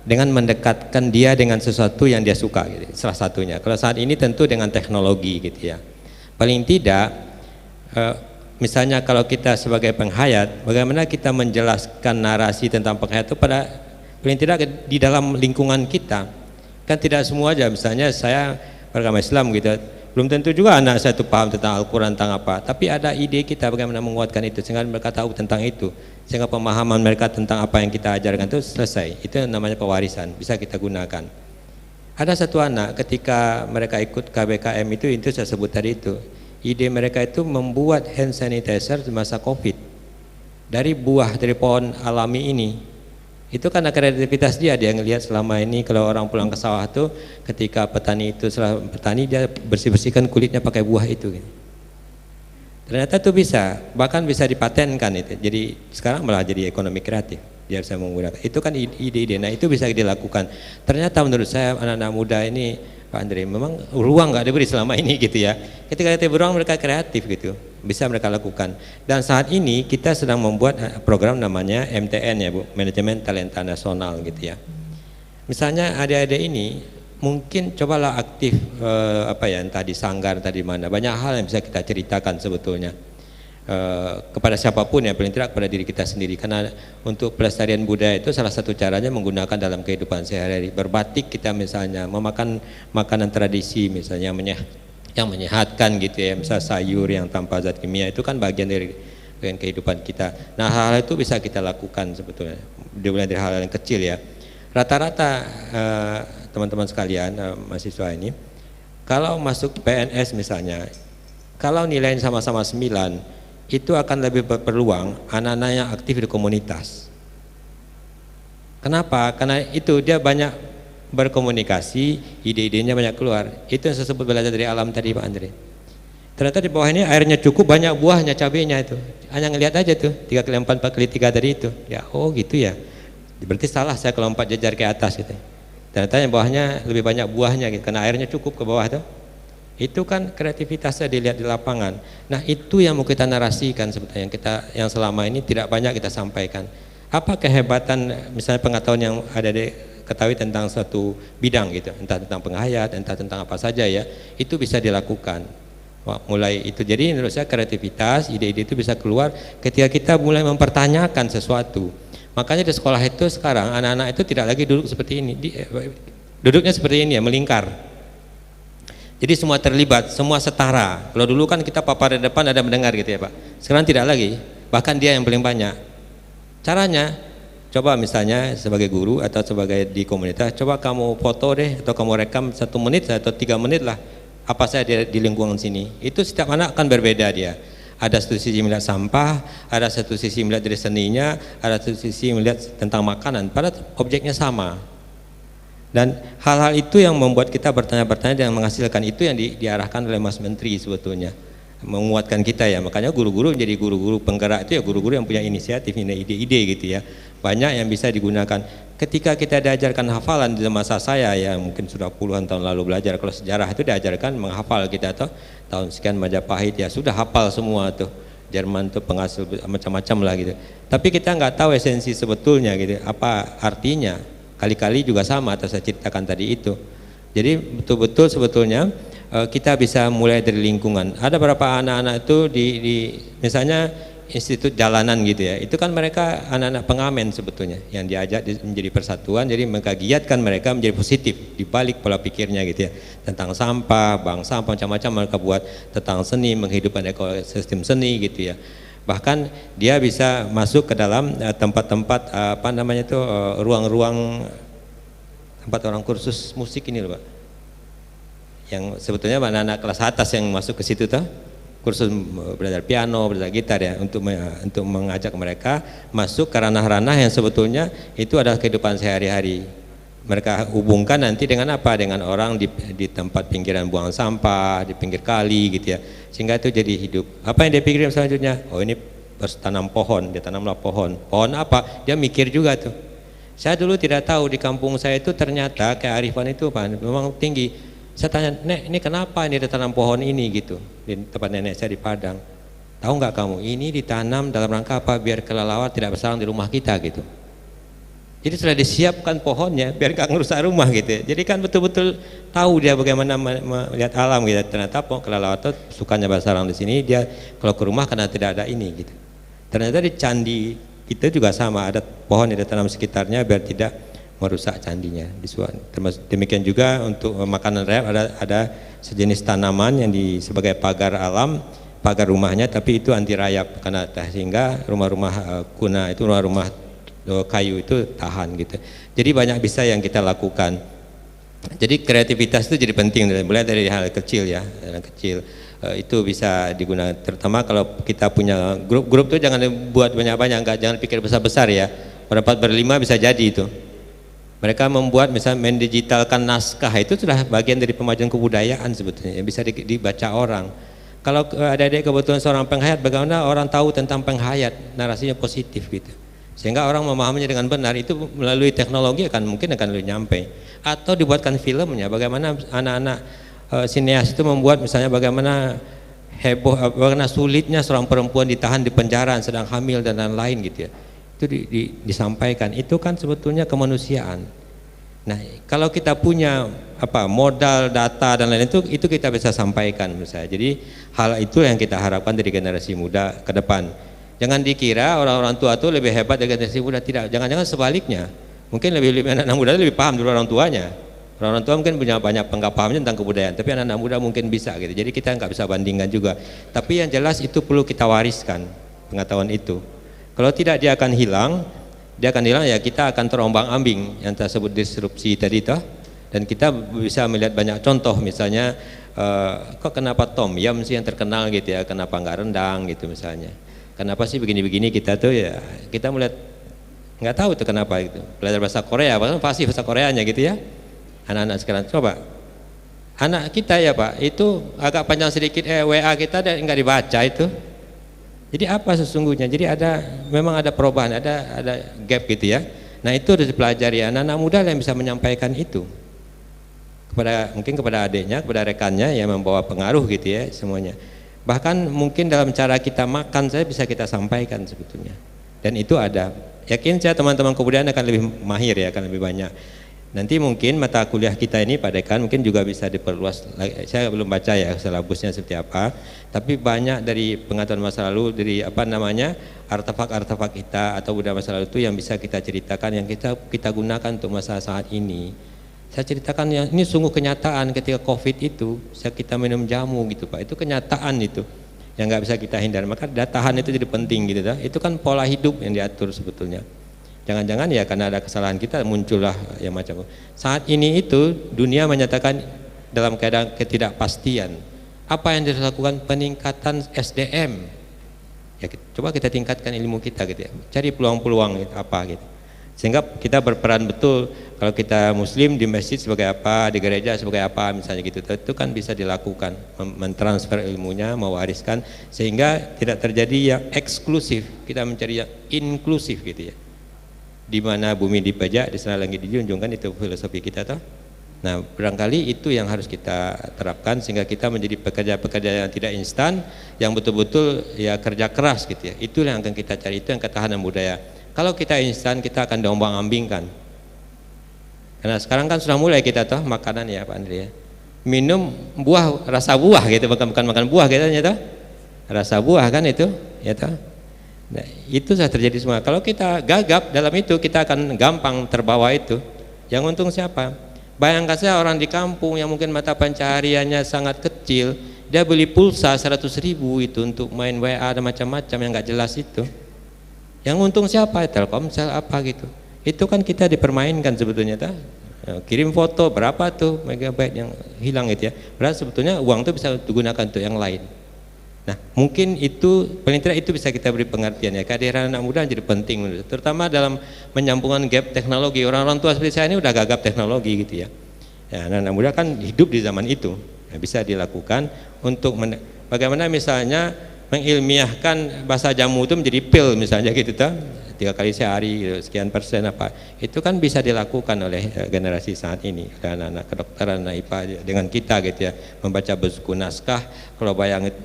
dengan mendekatkan dia dengan sesuatu yang dia suka gitu, salah satunya. Kalau saat ini tentu dengan teknologi gitu ya. Paling tidak misalnya kalau kita sebagai penghayat, bagaimana kita menjelaskan narasi tentang penghayat itu pada paling tidak di dalam lingkungan kita. Kan tidak semua aja, misalnya saya beragama Islam gitu, belum tentu juga anak saya itu paham tentang Al-Quran tentang apa, tapi ada ide kita bagaimana menguatkan itu sehingga mereka tahu tentang itu, sehingga pemahaman mereka tentang apa yang kita ajarkan itu selesai. Itu namanya pewarisan, bisa kita gunakan. Ada satu anak ketika mereka ikut KBKM itu saya sebut tadi itu, ide mereka itu membuat hand sanitizer di masa COVID dari buah dari pohon alami ini. Itu karena kreativitas dia ngelihat selama ini kalau orang pulang ke sawah tuh ketika petani itu setelah petani dia bersih-bersihkan kulitnya pakai buah itu gitu. Ternyata itu bisa, bahkan bisa dipatenkan itu. Jadi sekarang malah jadi ekonomi kreatif. Dia bisa menggunakan. Itu kan ide-ide. Nah, itu bisa dilakukan. Ternyata menurut saya anak-anak muda ini Pak Andre memang ruang nggak diberi selama ini gitu ya. Ketika kita beruang mereka kreatif gitu, bisa mereka lakukan. Dan saat ini kita sedang membuat program namanya MTN ya Bu, Manajemen Talenta Nasional gitu ya. Misalnya adik-adik ini mungkin cobalah aktif entah di sanggar, entah di mana. Banyak hal yang bisa kita ceritakan sebetulnya kepada siapapun ya, paling tidak kepada diri kita sendiri. Karena untuk pelestarian budaya itu salah satu caranya menggunakan dalam kehidupan sehari-hari. Berbatik kita misalnya, memakan makanan tradisi misalnya yang menyehatkan gitu ya, misalnya sayur yang tanpa zat kimia itu kan bagian dari kehidupan kita. Nah, hal-hal itu bisa kita lakukan sebetulnya, dimulai dari hal-hal yang kecil ya. Rata-rata teman-teman sekalian mahasiswa ini kalau masuk PNS misalnya, kalau nilainya sama-sama 9 itu akan lebih berpeluang anak-anak yang aktif di komunitas. Kenapa? Karena itu dia banyak berkomunikasi, ide-idenya banyak keluar. Itu yang saya sebut belajar dari alam tadi Pak Andre. Ternyata di bawah ini airnya cukup, banyak buahnya, cabenya itu. Hanya ngelihat aja tuh 3 kali 4, 4 kali 3 tadi itu. Ya, oh gitu ya. Berarti salah saya kalau 4 jejar ke atas gitu. Ternyata yang bawahnya lebih banyak buahnya gitu, karena airnya cukup ke bawah tuh. Itu kan kreativitasnya dilihat di lapangan. Nah, itu yang mau kita narasikan sebetulnya, yang selama ini tidak banyak kita sampaikan. Apa kehebatan misalnya pengetahuan yang ada ketahui tentang suatu bidang gitu, entah tentang penghayat, entah tentang apa saja ya, itu bisa dilakukan. Mulai itu, jadi menurut saya kreativitas, ide-ide itu bisa keluar ketika kita mulai mempertanyakan sesuatu. Makanya di sekolah itu sekarang anak-anak itu tidak lagi duduk seperti ini, duduknya seperti ini ya, melingkar. Jadi semua terlibat, semua setara. Kalau dulu kan kita paparan depan ada mendengar gitu ya Pak. Sekarang tidak lagi, bahkan dia yang paling banyak. Caranya, coba misalnya sebagai guru atau sebagai di komunitas, coba kamu foto deh atau kamu rekam 1 menit atau 3 menit lah apa saja di lingkungan sini. Itu setiap anak akan berbeda dia. Ada satu sisi melihat sampah, ada satu sisi melihat dari seninya, ada satu sisi melihat tentang makanan. Padahal objeknya sama. Dan hal-hal itu yang membuat kita bertanya-bertanya dan menghasilkan itu yang diarahkan oleh Mas Menteri sebetulnya, menguatkan kita ya. Makanya guru-guru menjadi guru-guru penggerak itu ya, guru-guru yang punya inisiatif, ide-ide gitu ya. Banyak yang bisa digunakan. Ketika kita diajarkan hafalan di masa saya ya, mungkin sudah puluhan tahun lalu belajar, kalau sejarah itu diajarkan menghafal kita tuh tahun sekian Majapahit ya, sudah hafal semua tuh. Jerman tuh penghasil macam-macam lah gitu. Tapi kita nggak tahu esensi sebetulnya gitu, apa artinya. Kali-kali juga sama atau saya ceritakan tadi itu. Jadi betul-betul sebetulnya kita bisa mulai dari lingkungan. Ada beberapa anak-anak itu di misalnya institut jalanan gitu ya, itu kan mereka anak-anak pengamen sebetulnya yang diajak menjadi persatuan, jadi menggiatkan mereka menjadi positif di balik pola pikirnya gitu ya, tentang sampah, bank sampah, macam-macam mereka buat, tentang seni, menghidupkan ekosistem seni gitu ya. Bahkan dia bisa masuk ke dalam tempat-tempat ruang-ruang tempat orang kursus musik ini loh Pak. Yang sebetulnya anak-anak kelas atas yang masuk ke situ tuh, kursus belajar piano, belajar gitar ya, untuk mengajak mereka masuk ke ranah-ranah yang sebetulnya itu adalah kehidupan sehari-hari. Mereka hubungkan nanti dengan apa? Dengan orang di tempat pinggiran buang sampah, di pinggir kali gitu ya. Sehingga itu jadi hidup. Apa yang dia pikirin selanjutnya? Oh ini harus tanam pohon, dia tanamlah pohon. Pohon apa? Dia mikir juga tuh. Saya dulu tidak tahu di kampung saya itu ternyata kearifan itu Pak, memang tinggi. Saya tanya, Nek, ini kenapa ini ditanam pohon ini gitu di tempat nenek saya di Padang. Tahu nggak kamu? Ini ditanam dalam rangka apa? Biar kelelawar tidak bersarang di rumah kita gitu. Jadi sudah disiapkan pohonnya biar nggak ngerusak rumah gitu. Jadi kan betul-betul tahu dia bagaimana melihat alam gitu. Ternyata kelelawar itu sukanya bersarang di sini, dia kalau ke rumah karena tidak ada ini gitu. Ternyata di candi itu juga sama, ada pohon yang ditanam sekitarnya biar tidak merusak candinya. Demikian juga untuk makanan rayap ada sejenis tanaman yang sebagai pagar alam, pagar rumahnya, tapi itu anti rayap karena sehingga rumah-rumah kuna itu rumah-rumah kayu itu tahan gitu. Jadi banyak bisa yang kita lakukan. Jadi kreativitas itu jadi penting, mulai dari hal kecil ya, hal kecil itu bisa digunakan. Terutama kalau kita punya grup tuh jangan buat banyak-banyak, jangan pikir besar-besar ya. Berempat berlima bisa jadi itu. Mereka membuat misalnya mendigitalkan naskah, itu sudah bagian dari pemajuan kebudayaan sebetulnya yang bisa dibaca orang. Kalau adik-adik kebetulan seorang penghayat, bagaimana orang tahu tentang penghayat, narasinya positif gitu. Sehingga orang memahaminya dengan benar, itu melalui teknologi mungkin akan lebih nyampe. Atau dibuatkan filmnya, bagaimana anak-anak sineas itu membuat misalnya bagaimana heboh, bagaimana sulitnya seorang perempuan ditahan di penjara sedang hamil dan lain-lain gitu ya. Itu disampaikan, itu kan sebetulnya kemanusiaan. Nah kalau kita punya modal data dan lain itu kita bisa sampaikan menurut saya. Jadi hal itu yang kita harapkan dari generasi muda ke depan. Jangan dikira orang-orang tua itu lebih hebat dari generasi muda, tidak. Jangan-jangan sebaliknya. Mungkin lebih anak-anak muda lebih paham dulu orang tuanya. Orang tua mungkin punya banyak pengetahuan tentang kebudayaan, tapi anak-anak muda mungkin bisa gitu. Jadi kita nggak bisa bandingkan juga. Tapi yang jelas itu perlu kita wariskan pengetahuan itu. Kalau tidak dia akan hilang ya kita akan terombang-ambing yang tersebut disrupsi tadi toh. Dan kita bisa melihat banyak contoh, misalnya kok kenapa tom yum sih yang terkenal gitu ya, kenapa nggak rendang gitu misalnya. Kenapa sih begini-begini kita tuh ya, kita melihat nggak tahu tuh kenapa gitu. Belajar bahasa Korea, pasti bahasa Koreanya gitu ya. Anak-anak sekarang coba, anak kita ya Pak, itu agak panjang sedikit WA kita nggak dibaca itu. Jadi apa sesungguhnya? Jadi memang ada perubahan, ada gap gitu ya. Nah itu harus dipelajari, anak-anak muda yang bisa menyampaikan itu mungkin kepada adiknya, kepada rekannya yang membawa pengaruh gitu ya semuanya. Bahkan mungkin dalam cara kita makan saya bisa kita sampaikan sebetulnya. Dan itu ada. Yakin saya teman-teman kebudayaan akan lebih mahir ya, akan lebih banyak. Nanti mungkin mata kuliah kita ini Pak Dekan mungkin juga bisa diperluas. Saya belum baca ya silabusnya seperti apa. Tapi banyak dari pengetahuan masa lalu, dari artefak-artefak kita atau budaya masa lalu itu yang bisa kita ceritakan, yang kita gunakan untuk masa saat ini. Saya ceritakan yang ini sungguh kenyataan ketika COVID itu, kita minum jamu gitu Pak, itu kenyataan itu yang nggak bisa kita hindari. Maka datahan itu jadi penting gitu dah. Itu kan pola hidup yang diatur sebetulnya. Jangan-jangan ya karena ada kesalahan kita muncullah yang macam saat ini itu dunia menyatakan dalam keadaan ketidakpastian. Apa yang dilakukan? Peningkatan SDM. Ya coba kita tingkatkan ilmu kita gitu ya. Cari peluang-peluang gitu, apa gitu. Sehingga kita berperan betul, kalau kita muslim di masjid sebagai apa, di gereja sebagai apa misalnya gitu, itu kan bisa dilakukan, mentransfer ilmunya, mewariskan, sehingga tidak terjadi yang eksklusif, kita mencari yang inklusif gitu ya. Di mana bumi dipajak, di sana langit dijunjung, kan itu filosofi kita toh. Nah barangkali itu yang harus kita terapkan sehingga kita menjadi pekerja-pekerja yang tidak instan, yang betul-betul ya kerja keras gitu ya. Itu yang akan kita cari, itu yang ketahanan budaya. Kalau kita instan kita akan diombang-ambingkan. Karena sekarang kan sudah mulai kita toh makanan ya Pak Andri ya. Minum buah, rasa buah gitu, bukan makan buah gitu ya toh. Rasa buah kan itu ya toh. Nah, itu sudah terjadi semua. Kalau kita gagap dalam itu kita akan gampang terbawa itu. Yang untung siapa? Bayangkan saja orang di kampung yang mungkin mata pencahariannya sangat kecil, dia dia beli pulsa 100.000 itu untuk main WA dan macam-macam yang nggak jelas itu. Yang untung siapa? Telkomsel apa gitu. Itu kan kita dipermainkan sebetulnya, kirim foto berapa tuh megabyte yang hilang itu ya. Padahal sebetulnya uang itu bisa digunakan untuk yang lain. Nah, mungkin itu paling tidak itu bisa kita beri pengertian ya. Kehadiran anak muda jadi penting menurut saya, terutama dalam menyambungkan gap teknologi. Orang-orang tua seperti saya ini udah gagap teknologi gitu ya. Ya, anak muda kan hidup di zaman itu. Nah, bisa dilakukan untuk bagaimana misalnya mengilmiahkan bahasa jamu itu menjadi pil misalnya gitu 3 kali sehari gitu, sekian persen apa. Itu kan bisa dilakukan oleh generasi saat ini, anak-anak kedokteran, anak IPA dengan kita gitu ya, membaca buku naskah. Kalau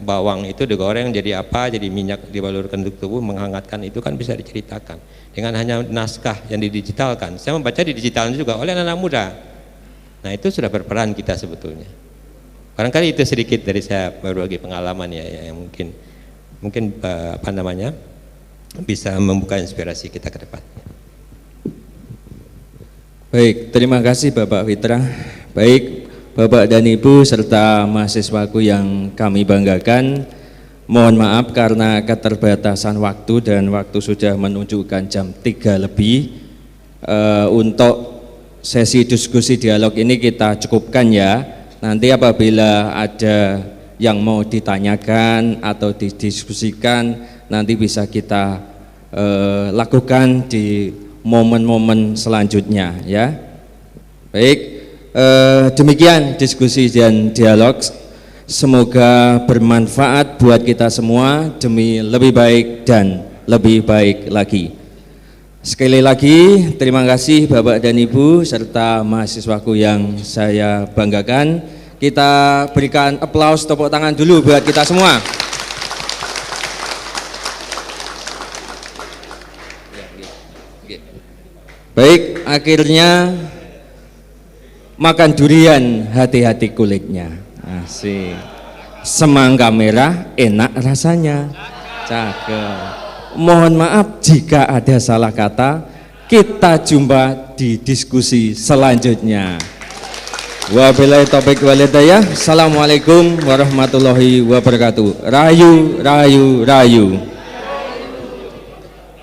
bawang itu digoreng jadi apa, jadi minyak dibalurkan untuk tubuh, menghangatkan, itu kan bisa diceritakan dengan hanya naskah yang didigitalkan. Saya membaca di digital juga oleh anak muda. Nah, itu sudah berperan kita sebetulnya. Barangkali itu sedikit dari saya berbagi pengalaman ya, yang mungkin apa namanya bisa membuka inspirasi kita ke depan. Baik, terima kasih Bapak Fitra. Baik, Bapak dan Ibu serta mahasiswaku yang kami banggakan, mohon maaf karena keterbatasan waktu dan waktu sudah menunjukkan jam 3 lebih. Untuk sesi diskusi dialog ini kita cukupkan ya. Nanti apabila ada yang mau ditanyakan atau didiskusikan, nanti bisa kita lakukan di momen-momen selanjutnya ya. Baik, demikian diskusi dan dialog. Semoga bermanfaat buat kita semua demi lebih baik dan lebih baik lagi. Sekali lagi terima kasih Bapak dan Ibu serta mahasiswaku yang saya banggakan. Kita berikan aplaus, tepuk tangan dulu buat kita semua. Baik, akhirnya makan durian, hati-hati kulitnya. Asik. Semangka merah enak rasanya. Cakep. Mohon maaf jika ada salah kata. Kita jumpa di diskusi selanjutnya. Wabillahi taufiq wal hidayah. Assalamualaikum warahmatullahi wabarakatuh. Rayu, rayu, rayu.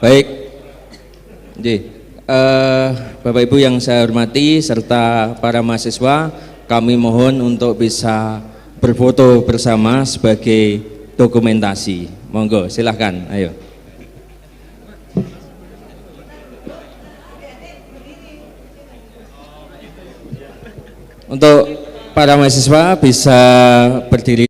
Baik. Bapak Ibu yang saya hormati serta para mahasiswa, kami mohon untuk bisa berfoto bersama sebagai dokumentasi. Monggo, silahkan, ayo. Untuk para mahasiswa bisa berdiri